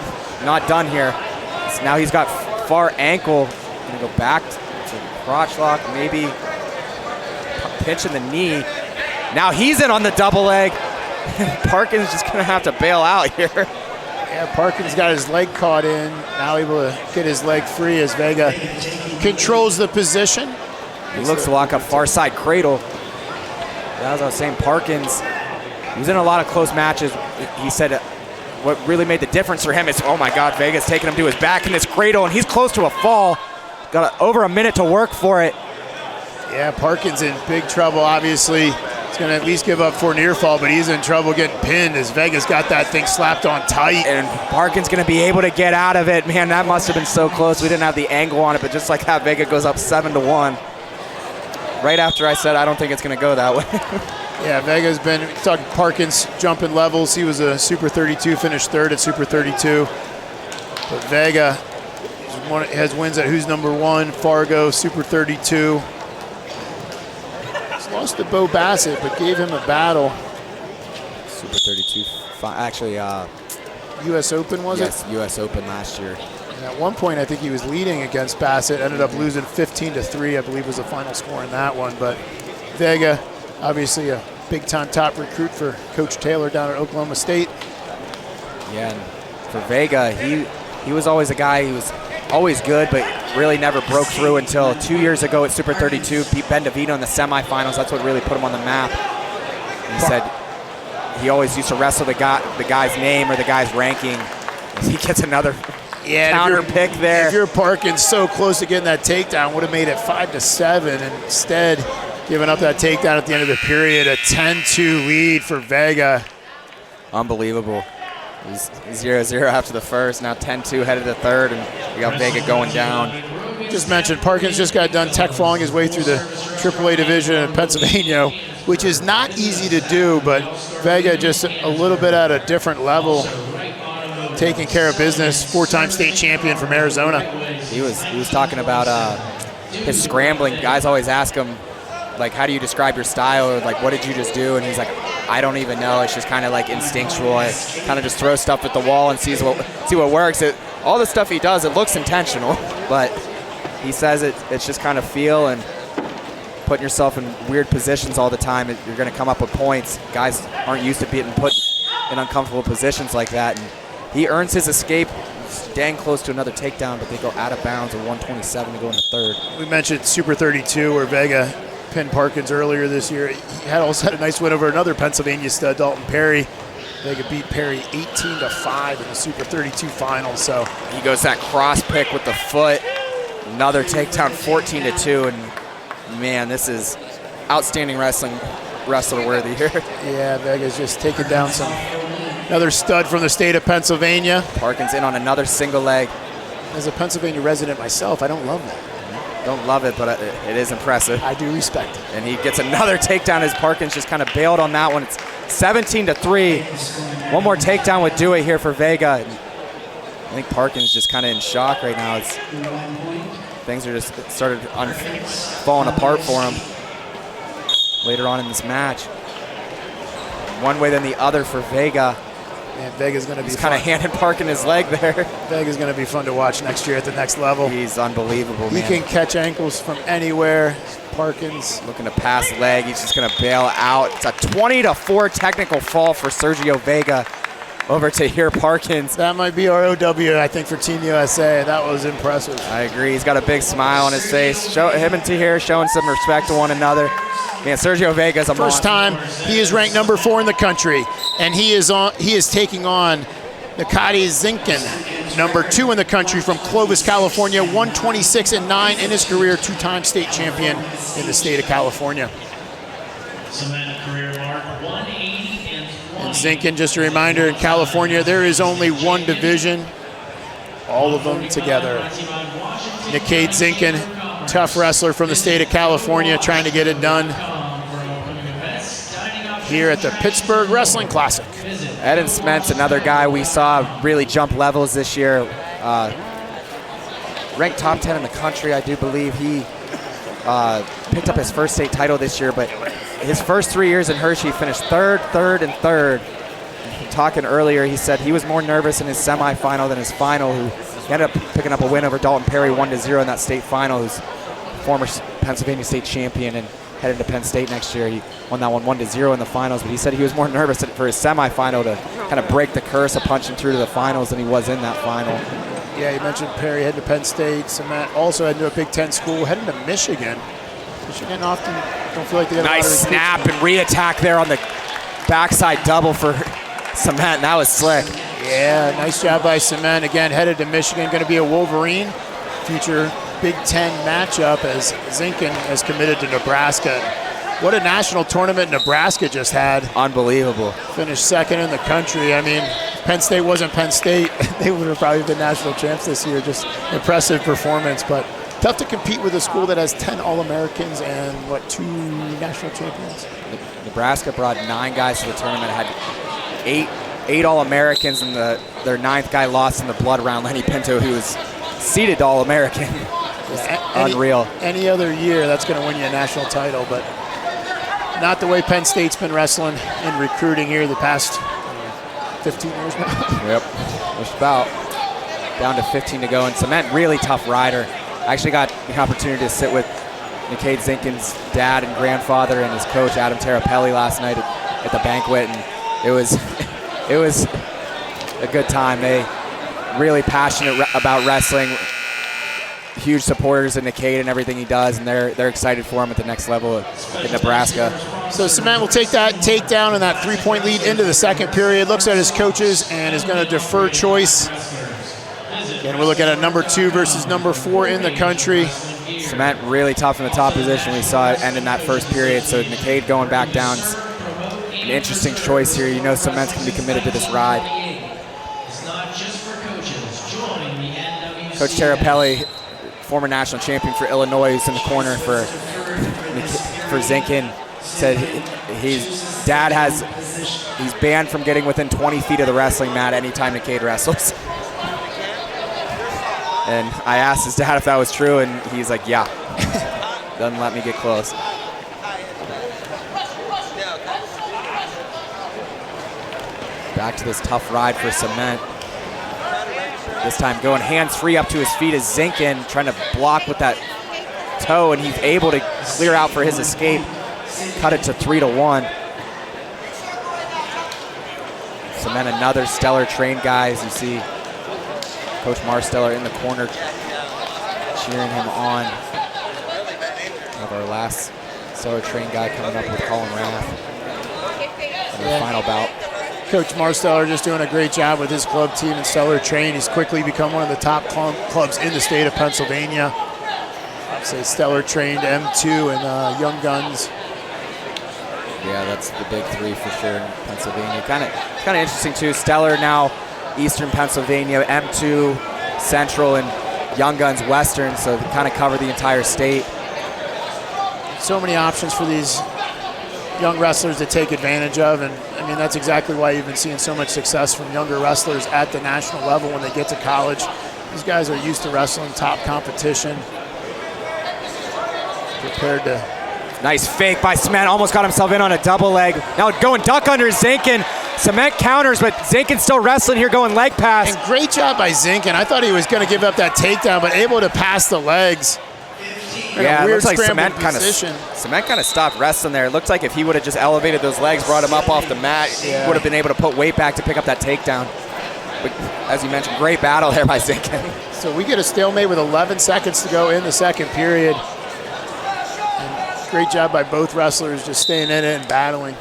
done here. So now he's got far ankle. Gonna go back to crotch lock, maybe pinching the knee. Now he's in on the double leg. Parkins just gonna have to bail out here. Yeah, Parkins got his leg caught in. Now able to get his leg free as Vega controls the position. He looks to lock up far side cradle. As I was saying, Parkins, he was in a lot of close matches. He said what really made the difference for him is, oh my God, Vega's taking him to his back in this cradle, and he's close to a fall. Got over a minute to work for it. Yeah, Parkins in big trouble, obviously. He's going to at least give up for near fall, but he's in trouble getting pinned as Vega's got that thing slapped on tight. And Parkins going to be able to get out of it. Man, that must have been so close. We didn't have the angle on it, but just like that, Vega goes up 7-1. Right after I said I don't think it's going to go that way. Yeah, Vega's been talking Parkins jumping levels. He was a Super 32, finished 3rd at Super 32. But Vega has wins at Who's Number 1, Fargo, Super 32. He's lost to Bo Bassett, but gave him a battle. Super 32, actually. U.S. Open, was it? Yes, U.S. Open last year. And at one point, I think he was leading against Bassett, ended up losing 15-3, I believe was the final score in that one. But Vega, obviously a big-time top recruit for Coach Taylor down at Oklahoma State. Yeah, and for Vega, he was always a guy who was always good, but really never broke through until 2 years ago at Super 32, beat Ben DeVito in the semifinals. That's what really put him on the map. He said he always used to wrestle the guy's name or the guy's ranking. He gets another counter pick there. If you're Parkins so close to getting that takedown, would have made it 5-7, and instead giving up that takedown at the end of the period, a 10-2 lead for Vega. Unbelievable. It was 0-0 after the first, now 10-2 headed to the third, and we got Vega going down. Just mentioned, Parkins just got done tech falling his way through the AAA division in Pennsylvania, which is not easy to do, but Vega just a little bit at a different level, taking care of business. 4-time state champion from Arizona. He was talking about his scrambling. Guys always ask him, like, how do you describe your style, or like, what did you just do? And he's like, I don't even know. It's just kind of like instinctual. I kind of just throw stuff at the wall and see what works. All the stuff he does, it looks intentional, but he says it's just kind of feel and putting yourself in weird positions all the time. You're going to come up with points. Guys aren't used to being put in uncomfortable positions like that. And he earns his escape. He's dang close to another takedown, but they go out of bounds at 127 to go in the third. We mentioned Super 32, where Vega pinned Parkins earlier this year. He had also had a nice win over another Pennsylvania stud, Dalton Perry. Vega beat Perry 18-5 in the Super 32 final. So he goes that cross pick with the foot. Another takedown, 14-2, and man, this is outstanding wrestler worthy here. Yeah, Vega's just taking down another stud from the state of Pennsylvania. Parkins in on another single leg. As a Pennsylvania resident myself, I don't love that. Don't love it, but it is impressive. I do respect it. And he gets another takedown as Parkins just kind of bailed on that one. It's 17-3. One more takedown would do it here for Vega. I think Parkins just kind of in shock right now. Things are just started falling apart for him later on in this match. One way than the other for Vega. Man, Vega's going to be He's kind of handing Parkin his leg there. Vega's going to be fun to watch next year at the next level. He's unbelievable, He man. can catch ankles from anywhere. Parkins looking to pass leg. He's just going to bail out. It's a 20-4 technical fall for Sergio Vega over to here Parkins. That might be our OW, I think, for Team USA. That was impressive. I agree. He's got a big smile on his face. Him and Tahir showing some respect to one another. Man, Sergio Vega's a First time he is ranked number 4 in the country, and he is taking on Nikati Zinkin, number 2 in the country from Clovis, California, 126-9 in his career, 2-time state champion in the state of California. And Zinkin, just a reminder, in California, there is only one division, all of them together. Nikati Zinkin, tough wrestler from the state of California, trying to get it done here at the Pittsburgh Wrestling Classic. Eden Sment's another guy we saw really jump levels this year. Ranked top 10 in the country, I do believe. He picked up his first state title this year, but his first 3 years in Hershey finished third, and third. Talking earlier, he said he was more nervous in his semifinal than his final. He ended up picking up a win over Dalton Perry 1-0 in that state final, who's former Pennsylvania state champion and headed to Penn State next year. He won that one 1-0 in the finals, but he said he was more nervous for his semifinal to kind of break the curse of punching through to the finals than he was in that final. Yeah, you mentioned Perry heading to Penn State. Cement also heading to a Big Ten school, heading to Michigan. Michigan often don't feel like they got nice a lot of snap and re-attack there on the backside double for Cement. That was slick. Yeah, nice job by Cement. Again, headed to Michigan, going to be a Wolverine future Big Ten matchup as Zinkin has committed to Nebraska. What a national tournament Nebraska just had. Unbelievable. Finished second in the country. I mean, Penn State wasn't Penn State. They would have probably been national champs this year. Just impressive performance, but tough to compete with a school that has 10 All-Americans and, 2 national champions? Nebraska brought 9 guys to the tournament, had 8 All-Americans, and their 9th guy lost in the blood round, Lenny Pinto, who was seeded to All-American. Unreal. Any other year, that's going to win you a national title, but not the way Penn State's been wrestling in recruiting here the past 15 years now. Yep, just about. Down to 15 to go, and Cement, really tough rider. I actually got the opportunity to sit with Nikati Zinkin's dad and grandfather and his coach, Adam Terapelli, last night at the banquet, and it was a good time. They really passionate about wrestling, huge supporters of Nikati and everything he does, and they're excited for him at the next level in Nebraska. So Cement will take that takedown and that 3-point lead into the second period. Looks at his coaches and is going to defer choice. Again, we're looking at number 2 versus number 4 in the country. Cement really tough in the top position. We saw it end in that first period, so Nikati going back down is an interesting choice here. You know Cement's going to be committed to this ride. Coach Terapelli, former national champion for Illinois, is in the corner for Zinkin. Said his dad he's banned from getting within 20 feet of the wrestling mat anytime Nikkei wrestles. And I asked his dad if that was true, and he's like, yeah. Doesn't let me get close. Back to this tough ride for Cement. This time going hands-free up to his feet is Zinkin, trying to block with that toe, and he's able to clear out for his escape. Cut it to 3-1. Cement, another stellar trained guy, as you see Coach Marsteller in the corner cheering him on. We have our last stellar trained guy coming up with Colin Rath in the final bout. Coach Marsteller just doing a great job with his club team and stellar train. He's quickly become one of the top clubs in the state of Pennsylvania. Say stellar trained M2 and Young Guns. Yeah, that's the big three for sure in Pennsylvania. Kind of interesting too. Stellar now Eastern Pennsylvania, M2 Central, and Young Guns Western. So they kind of cover the entire state. So many options for these young wrestlers to take advantage of, and I mean that's exactly why you've been seeing so much success from younger wrestlers at the national level when they get to college. These guys are used to wrestling top competition, prepared to. Nice fake by Cement, almost got himself in on a double leg. Now going duck under Zinkin. Cement counters, but Zinkin still wrestling here, going leg pass. And great job by Zinkin. I thought he was going to give up that takedown, but able to pass the legs. Yeah, it looks like Cement kind of stopped wrestling there. It looked like if he would have just elevated those legs, brought him up off the mat, he would have been able to put weight back to pick up that takedown. But as you mentioned, great battle there by Zinkin. So we get a stalemate with 11 seconds to go in the second period. And great job by both wrestlers just staying in it and battling.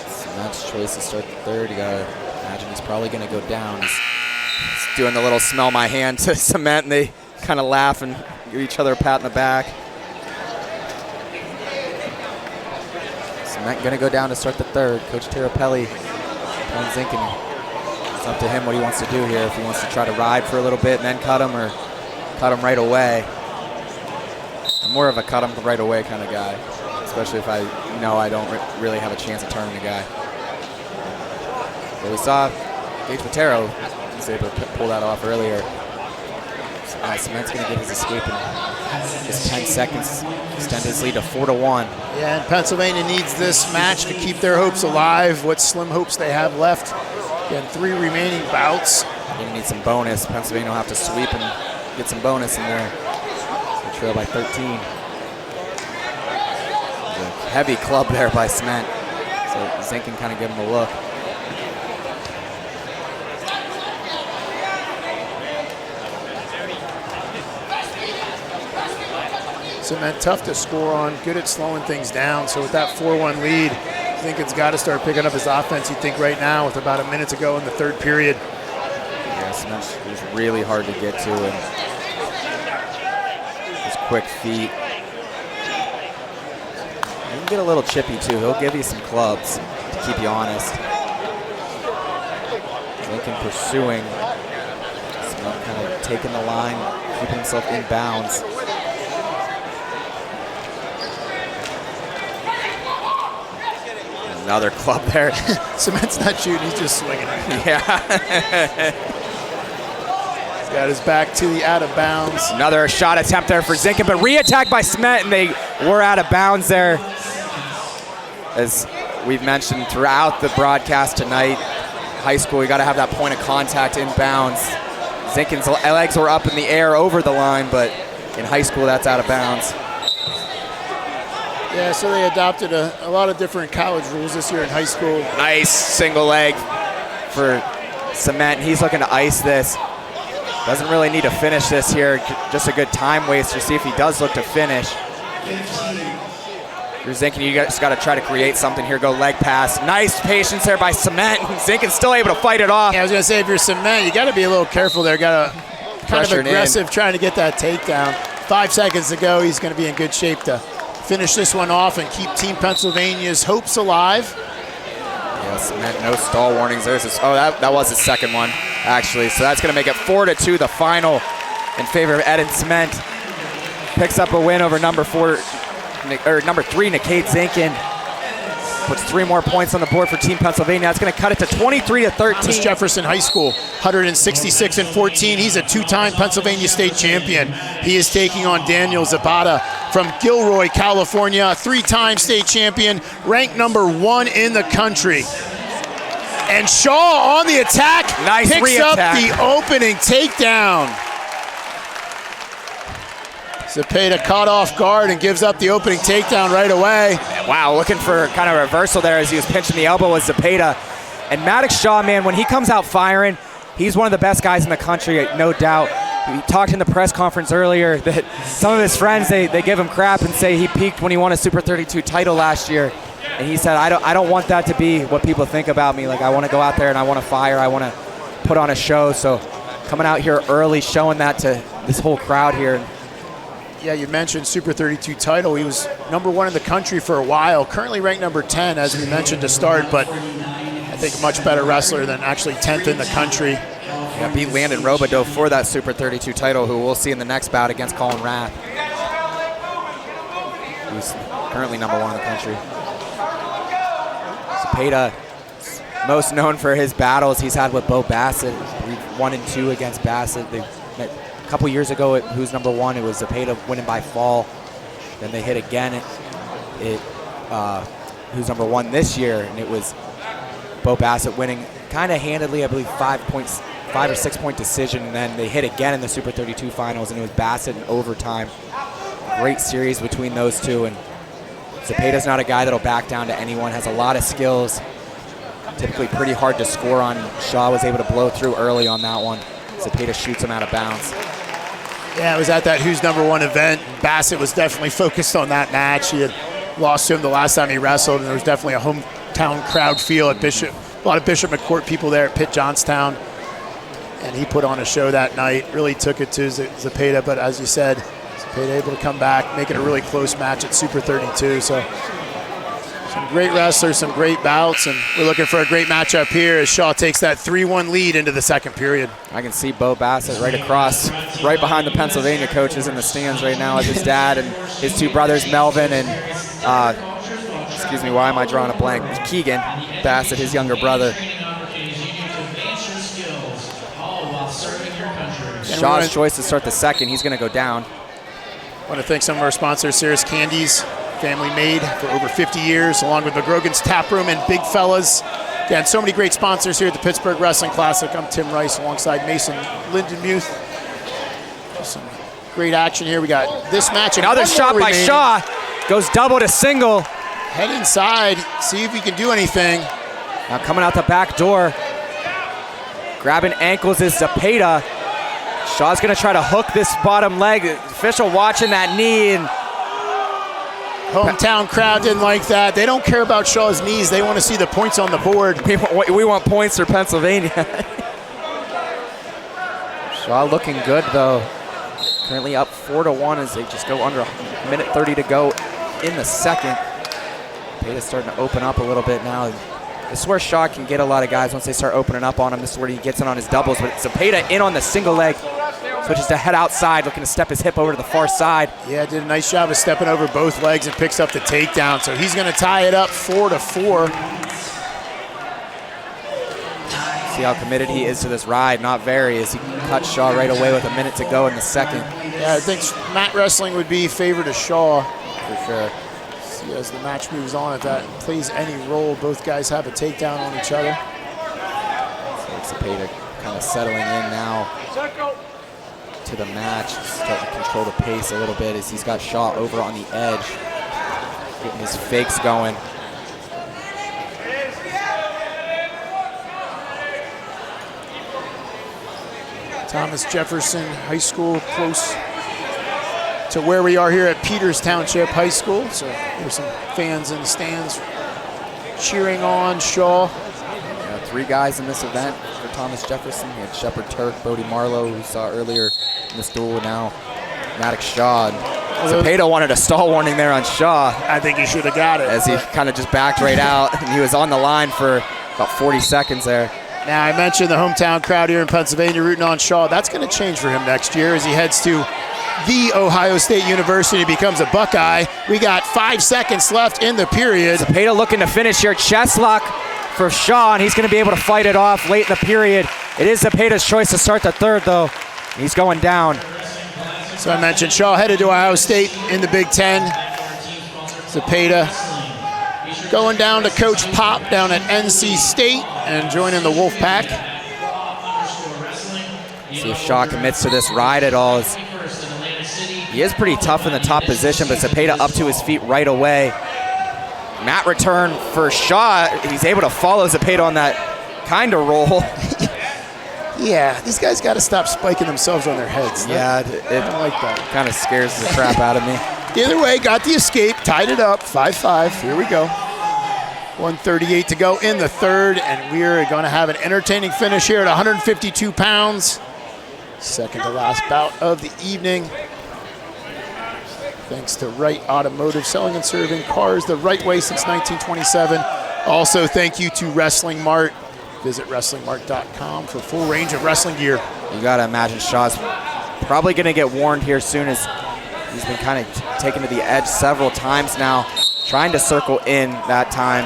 Cement's choice to start the third. You gotta imagine he's probably gonna go down. He's doing the little smell my hand to Cement, and they kind of laugh and give each other a pat in the back. Cement gonna go down to start the third. Coach Terapelli telling Zinkin it's up to him what he wants to do here. If he wants to try to ride for a little bit and then cut him, or cut him right away. I'm more of a cut him right away kind of guy, especially if I know I don't really have a chance of turning the guy. But we saw Gage Patero was able to pull that off earlier. Cement's going to get his escape in just 10 seconds, extend his lead to 4-1. Yeah, and Pennsylvania needs this match to keep their hopes alive, what slim hopes they have left. Again, 3 remaining bouts. They need some bonus. Pennsylvania will have to sweep and get some bonus in there. They trail by 13. There's a heavy club there by Cement, so Zinkin kind of give him a look. Cement tough to score on, good at slowing things down. So with that 4-1 lead, I think it's got to start picking up his offense. You'd think right now with about a minute to go in the third period. Yeah, Cement is really hard to get to, and his quick feet. He can get a little chippy too. He'll give you some clubs to keep you honest. Zinkin pursuing. Cement kind of taking the line, keeping himself in bounds. Another club there. Cement's not shooting, he's just swinging. Yeah. He's got his back to the out of bounds. Another shot attempt there for Zinkin, but re-attacked by Cement, and they were out of bounds there. As we've mentioned throughout the broadcast tonight, high school, you got to have that point of contact in bounds. Zinkin's legs were up in the air over the line, but in high school, that's out of bounds. Yeah, so they adopted a lot of different college rules this year in high school. Nice single leg for Cement. He's looking to ice this. Doesn't really need to finish this here. Just a good time waster. See if he does look to finish. You're Zinkin, you just got to try to create something here. Go leg pass. Nice patience there by Cement. Zinkin's still able to fight it off. Yeah, I was going to say, if you're Cement, you got to be a little careful there. Got to kind of aggressive trying to get that takedown. 5 seconds to go. He's going to be in good shape to finish this one off and keep Team Pennsylvania's hopes alive. Yes, meant no stall warnings. There's this. Oh, that was his second one, actually. So that's going to make it 4-2, the final in favor of Eden Cement. Picks up a win over number 3, Nikkade Zinkin. Puts 3 more points on the board for Team Pennsylvania. That's going to cut it to 23-13. Thomas Jefferson High School, 166-14. He's a 2-time Pennsylvania State champion. He is taking on Daniel Zepeda from Gilroy, California, 3-time state champion, ranked number 1 in the country. And Shaw on the attack, nice picks up the opening takedown. Zepeda caught off guard and gives up the opening takedown right away. Wow, looking for kind of a reversal there as he was pinching the elbow with Zepeda. And Maddox Shaw, man, when he comes out firing, he's one of the best guys in the country, no doubt. He talked in the press conference earlier that some of his friends, they give him crap and say he peaked when he won a Super 32 title last year. And he said, I don't want that to be what people think about me. Like, I want to go out there and I want to fire. I want to put on a show. So coming out here early, showing that to this whole crowd here. Yeah, you mentioned Super 32 title. He was number 1 in the country for a while. Currently ranked number 10, as we mentioned to start, but I think a much better wrestler than actually 10th in the country. Yeah, beat Landon Robideau for that Super 32 title, who we'll see in the next bout against Colin Rath, who's currently number 1 in the country. Zepeda, most known for his battles he's had with Bo Bassett. 1 and 2 against Bassett. They met a couple years ago, who's number 1, it was Zepeda winning by fall. Then they hit again. Who's number 1 this year, and it was Bo Bassett winning kind of handedly, I believe 5 or 6 point decision, and then they hit again in the Super 32 finals, and it was Bassett in overtime. Great series between those two, and Zepeda's not a guy that'll back down to anyone, has a lot of skills, typically pretty hard to score on. Shaw was able to blow through early on that one. Zepeda shoots him out of bounds. Yeah, it was at that Who's Number 1 event. Bassett was definitely focused on that match. He had lost to him the last time he wrestled, and there was definitely a hometown crowd feel at Bishop. A lot of Bishop McCourt people there at Pitt Johnstown. And he put on a show that night, really took it to Zepeda, but as you said, Zepeda able to come back, make it a really close match at Super 32. So some great wrestlers, some great bouts, and we're looking for a great matchup here as Shaw takes that 3-1 lead into the second period. I can see Bo Bassett right across, right behind the Pennsylvania coaches in the stands right now with his dad and his 2 brothers, Melvin and, excuse me, why am I drawing a blank? Keegan Bassett, his younger brother. Shaw's choice to start the second. He's going to go down. I want to thank some of our sponsors, Sarah's Candies, family made for over 50 years, along with McGrogan's Tap Room and Big Fellas. Again, so many great sponsors here at the Pittsburgh Wrestling Classic. I'm Tim Rice alongside Mason Lindenmuth. Some great action here. We got this match. Another shot by Shaw. Goes double to single. Head inside, see if he can do anything. Now coming out the back door. Grabbing ankles is Zepeda. Shaw's going to try to hook this bottom leg. Official watching that knee. And hometown crowd didn't like that. They don't care about Shaw's knees. They want to see the points on the board. We want points for Pennsylvania. Shaw looking good, though. Currently up 4-1 as they just go under a minute 30 to go in the second. Zepeda's starting to open up a little bit now. This is where Shaw can get a lot of guys once they start opening up on him. This is where he gets in on his doubles. But Zepeda in on the single leg. Switches to head outside, looking to step his hip over to the far side. Yeah, did a nice job of stepping over both legs and picks up the takedown. So he's going to tie it up 4-4. See how committed he is to this ride. Not very, as he cuts Shaw right away with a minute to go in the second. Yeah, I think mat wrestling would be favored to Shaw. For sure. See, as the match moves on, if that plays any role, both guys have a takedown on each other. So Zepeda kind of settling in now to the match, starting to control the pace a little bit as he's got Shaw over on the edge, getting his fakes going. Thomas Jefferson High School, close to where we are here at Peters Township High School. So there's some fans in the stands cheering on Shaw. Yeah, 3 guys in this event for Thomas Jefferson. He had Shepard Turk, Brody Marlowe, who we saw earlier in this duel, now Maddox Shaw. Zepeda wanted a stall warning there on Shaw. I think he should have got it. As he kind of just backed right out, and he was on the line for About 40 seconds there. Now, I mentioned the hometown crowd here in Pennsylvania rooting on Shaw. That's going to change for him next year as he heads to the Ohio State University, becomes a Buckeye. We got 5 seconds left in the period. Zepeda looking to finish here. Chest lock for Shaw, and he's going to be able to fight it off late in the period. It is Zepeda's choice to start the third, though. He's going down. So I mentioned Shaw headed to Ohio State in the Big Ten. Zepeda going down to Coach Pop down at NC State and joining the Wolfpack. See if Shaw commits to this ride at all. He is pretty tough in the top position, but Zepeda up to his feet right away. Mat return for Shaw. He's able to follow Zepeda on that kind of roll. Yeah, these guys got to stop spiking themselves on their heads. Yeah, I don't like that. Kind of scares the crap out of me. Either way, got the escape, tied it up, 5-5. Here we go. 1:38 to go in the third, and we're going to have an entertaining finish here at 152 pounds. Second to last bout of the evening. Thanks to Wright Automotive, selling and serving cars the right way since 1927. Also, thank you to Wrestling Mart. Visit WrestlingMart.com for full range of wrestling gear. You got to imagine Shaw's probably going to get warned here soon, as he's been kind of taken to the edge several times now, trying to circle in that time.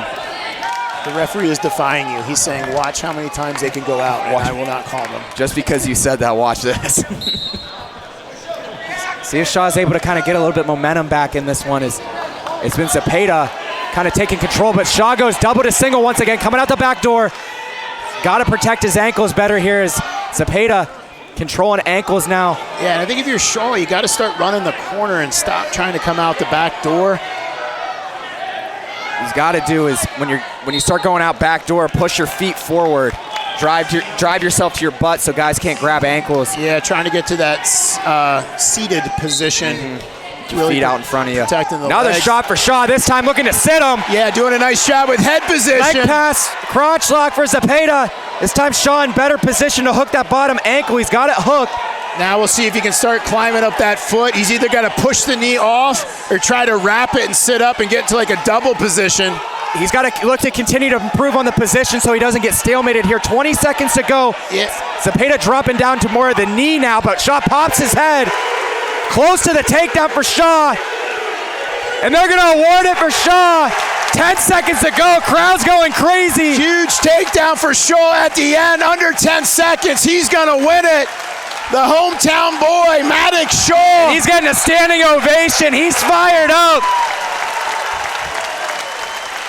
The referee is defying you. He's saying, watch how many times they can go out, and I will not call them. Just because you said that, watch this. See if Shaw's able to kind of get a little bit momentum back in this one. It's been Zepeda kind of taking control, but Shaw goes double to single once again, coming out the back door. Got to protect his ankles better here as Zepeda controlling ankles now. Yeah, and I think if you're Shaw, you got to start running the corner and stop trying to come out the back door. He's got to do is when you start going out back door, push your feet forward, drive yourself to your butt so guys can't grab ankles. Yeah, trying to get to that seated position. Really feet out in front of you. Another legs. Shot for Shaw, this time looking to sit him. Yeah, doing a nice job with head position. Leg pass, crotch lock for Zepeda. This time Shaw in better position to hook that bottom ankle. He's got it hooked. Now we'll see if he can start climbing up that foot. He's either got to push the knee off or try to wrap it and sit up and get to like a double position. He's got to look to continue to improve on the position so he doesn't get stalemated here. 20 seconds to go. Yeah. Zepeda dropping down to more of the knee now, but Shaw pops his head. Close to the takedown for Shaw. And they're going to award it for Shaw. 10 seconds to go. Crowd's going crazy. Huge takedown for Shaw at the end. Under 10 seconds. He's going to win it. The hometown boy, Maddox Shaw. He's getting a standing ovation. He's fired up.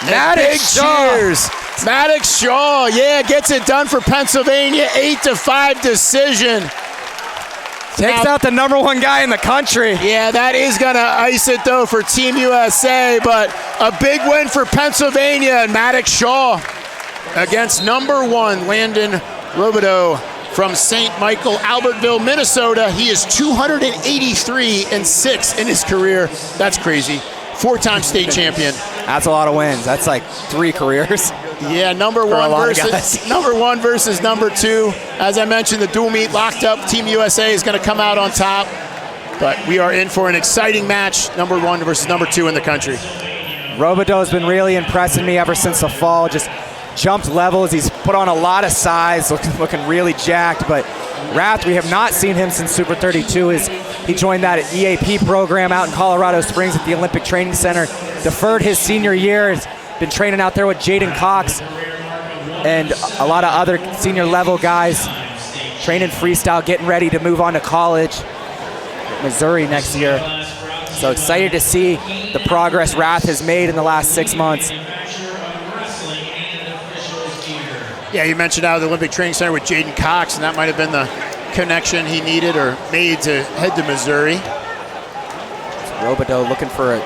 Maddox cheers. Maddox Shaw, yeah, gets it done for Pennsylvania. 8-5 decision. Takes out the #1 guy in the country. Yeah, that is going to ice it, though, for Team USA, but a big win for Pennsylvania and Maddox Shaw against #1 Landon Robideau from St. Michael, Albertville, Minnesota. He is 283-6 in his career. That's crazy. 4-time state champion. That's a lot of wins. That's like 3 careers. Yeah, #1 versus #2. As I mentioned, the dual meet locked up. Team USA is going to come out on top. But we are in for an exciting match, #1 versus #2 in the country. Robideau's been really impressing me ever since the fall. Just jumped levels. He's put on a lot of size, looking really jacked. But Rath, we have not seen him since Super 32. He joined that EAP program out in Colorado Springs at the Olympic Training Center. Deferred his senior year. Has been training out there with Jaden Cox and a lot of other senior level guys. Training freestyle, getting ready to move on to college. Missouri next year. So excited to see the progress Rath has made in the last 6 months. Yeah, you mentioned out of the Olympic Training Center with Jaden Cox, and that might have been the connection he needed or made to head to Missouri. Robideau looking for a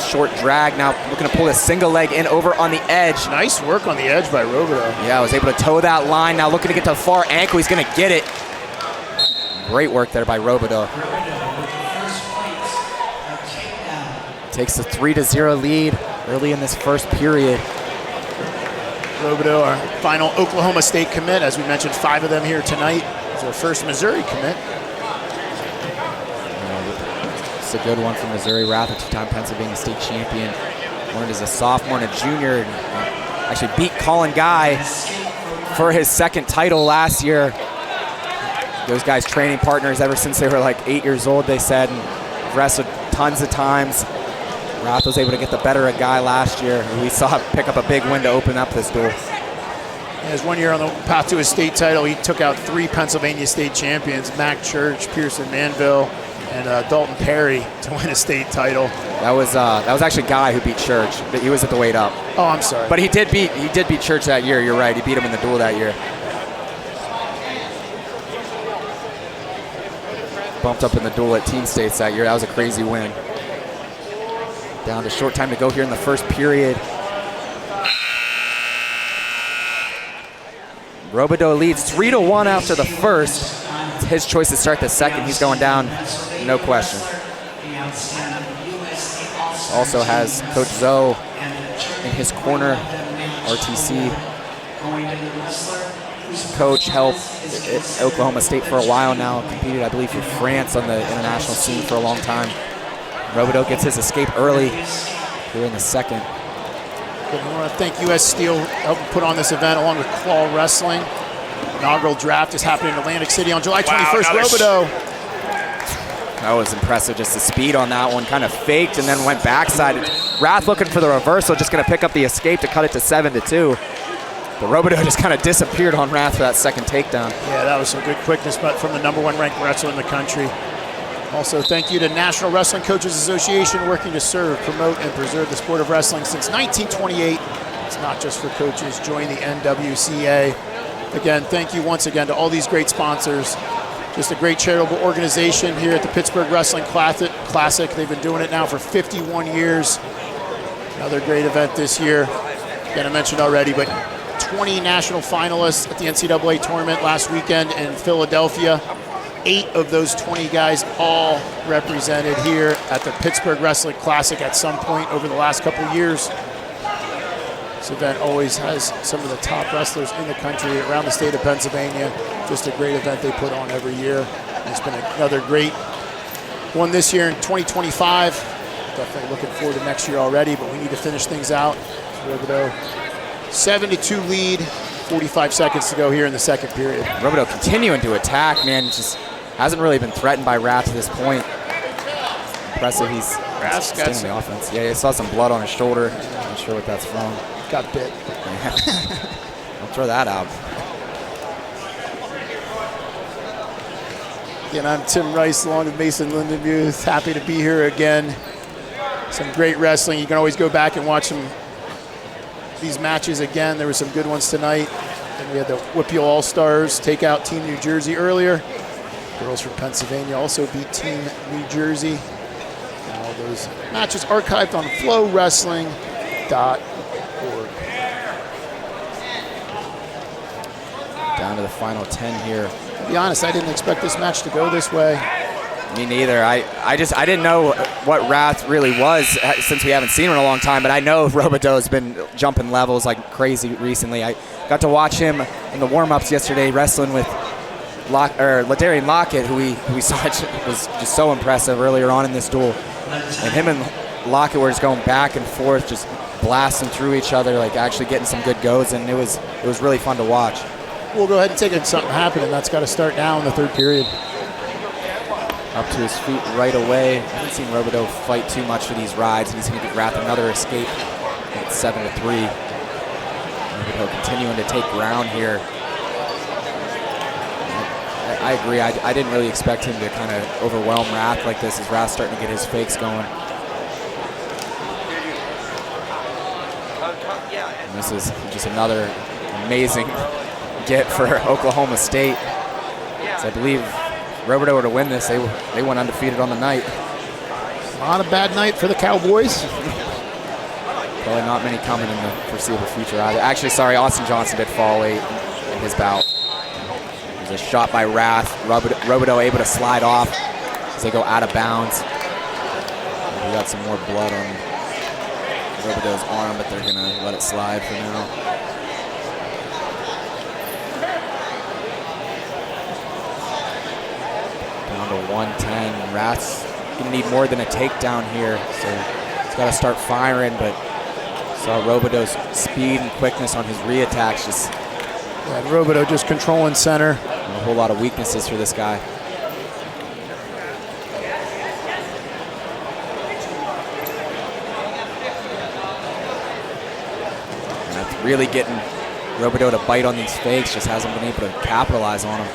short drag now, looking to pull a single leg in over on the edge. Nice work on the edge by Robideau. Yeah, was able to toe that line. Now looking to get to the far ankle. He's going to get it. Great work there by Robideau. Takes a 3-0 lead early in this first period. Robideau, our final Oklahoma State commit. As we mentioned, 5 of them here tonight. It's our first Missouri commit. It's a good one for Missouri. Rath, a 2-time Pennsylvania State champion. Learned as a sophomore and a junior. And Actually beat Colin Gaj for his second title last year. Those guys training partners ever since they were like 8 years old, they said, and wrestled tons of times. Rath was able to get the better of Gaj last year, and we saw him pick up a big win to open up this duel. His 1 year on the path to his state title, he took out 3 Pennsylvania state champions, Mac Church, Pearson Manville, and Dalton Perry to win a state title. That was actually Gaj who beat Church, but he was at the weight up. Oh, I'm sorry. But he did beat Church that year. You're right. He beat him in the duel that year. Bumped up in the duel at Team States that year. That was a crazy win. Down to short time to go here in the first period. Robideau leads 3-1 after the first. It's his choice to start the second. He's going down, no question. Also has Coach Zoe in his corner. RTC coach helped at Oklahoma State for a while now. Competed, I believe, for France on the international scene for a long time. Robideau gets his escape early here in the second. I want to thank U.S. Steel helping put on this event along with FloWrestling. Inaugural draft is happening in Atlantic City on July 21st. Robideau. That was impressive, just the speed on that one. Kind of faked and then went backside. Rath looking for the reversal, just going to pick up the escape to cut it to 7-2. But Robideau just kind of disappeared on Rath for that second takedown. Yeah, that was some good quickness, but from the #1 ranked wrestler in the country. Also, thank you to National Wrestling Coaches Association, working to serve, promote, and preserve the sport of wrestling since 1928. It's not just for coaches. Join the NWCA. Again, thank you once again to all these great sponsors. Just a great charitable organization here at the Pittsburgh Wrestling Classic. They've been doing it now for 51 years. Another great event this year. Again, I mentioned already, but 20 national finalists at the NCAA tournament last weekend in Philadelphia. 8 of those 20 guys all represented here at the Pittsburgh Wrestling Classic at some point over the last couple years. This event always has some of the top wrestlers in the country around the state of Pennsylvania. Just a great event they put on every year. It's been another great one this year in 2025. Definitely looking forward to next year already, but we need to finish things out. Robideau, 7-2 lead, 45 seconds to go here in the second period. Robideau continuing to attack, man. Just hasn't really been threatened by Rath to this point. Impressive, he's staying in the offense. Yeah, he saw some blood on his shoulder. Not sure what that's from. Got bit. Don't throw that out. Again, I'm Tim Rice along with Mason Lindenmuth. Happy to be here again. Some great wrestling. You can always go back and watch these matches again. There were some good ones tonight. And we had the Whippeal All-Stars take out Team New Jersey earlier. Girls from Pennsylvania also beat Team New Jersey. And all those matches archived on FloWrestling.org. Down to the final 10 here. To be honest, I didn't expect this match to go this way. Me neither. I didn't know what Rath really was since we haven't seen him in a long time, but I know Robideau's been jumping levels like crazy recently. I got to watch him in the warm-ups yesterday wrestling with Ladarian Lockett, who we saw was just so impressive earlier on in this duel. And him and Lockett were just going back and forth, just blasting through each other, like actually getting some good goes, and it was really fun to watch. We'll go ahead and take it. Something happened, and that's got to start now in the third period. Up to his feet right away. I haven't seen Robideau fight too much for these rides, and he's going to give Rath another escape at 7-3. Robideau continuing to take ground here. I agree. I didn't really expect him to kind of overwhelm Rath like this as Rath's starting to get his fakes going. And this is just another amazing get for Oklahoma State. So I believe Robideau were to win this, they went undefeated on the night. Not a bad night for the Cowboys. Probably not many coming in the foreseeable future either. Actually, sorry, Austin Johnson did fall late in his bout. There's a shot by Rath. Robideau able to slide off as they go out of bounds. We got some more blood on Robideau's arm, but they're going to let it slide for now. Down to 110. Rath's going to need more than a takedown here, so he's got to start firing, but Saw Robideau's speed and quickness on his re-attacks. Just Robideau just controlling center. a whole lot of weaknesses for this guy. And that's really getting Robideau to bite on these fakes. Just hasn't been able to capitalize on them.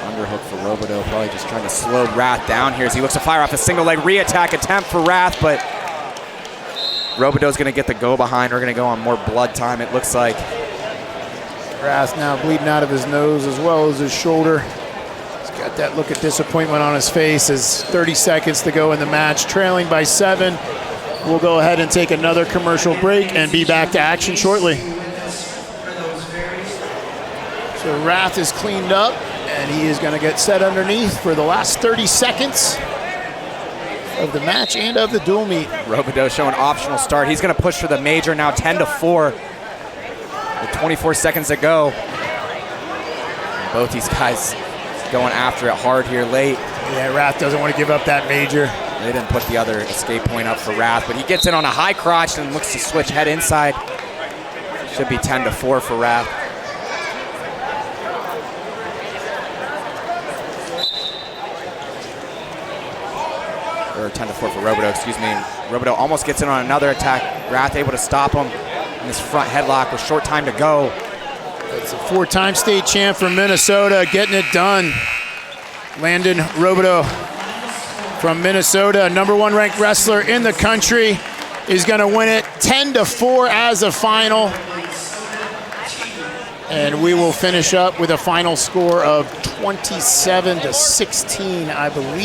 Underhook for Robideau, probably just trying to slow Wrath down here as he looks to fire off a single leg re-attack attempt for Wrath, but Robideau's gonna get the go behind. We're gonna go on more blood time, it looks like. Wrath now bleeding out of his nose as well as his shoulder. He's got that look of disappointment on his face as 30 seconds to go in the match, trailing by 7. We'll go ahead and take another commercial break and be back to action shortly. So Wrath is cleaned up, and he is going to get set underneath for the last 30 seconds of the match and of the dual meet. Robideau showing optional start. He's going to push for the major now, 10-4 with 24 seconds to go. And both these guys going after it hard here late. Yeah, Wrath doesn't want to give up that major. They didn't put the other escape point up for Wrath, but he gets in on a high crotch and looks to switch head inside. Should be 10-4 for Wrath. Or 10-4 for Robideau, excuse me. Robideau almost gets in on another attack. Wrath able to stop him in this front headlock with short time to go. It's a 4-time state champ from Minnesota getting it done. Landon Robideau from Minnesota, #1 ranked wrestler in the country, is going to win it 10-4 as a final. And we will finish up with a final score of 27-16, I believe.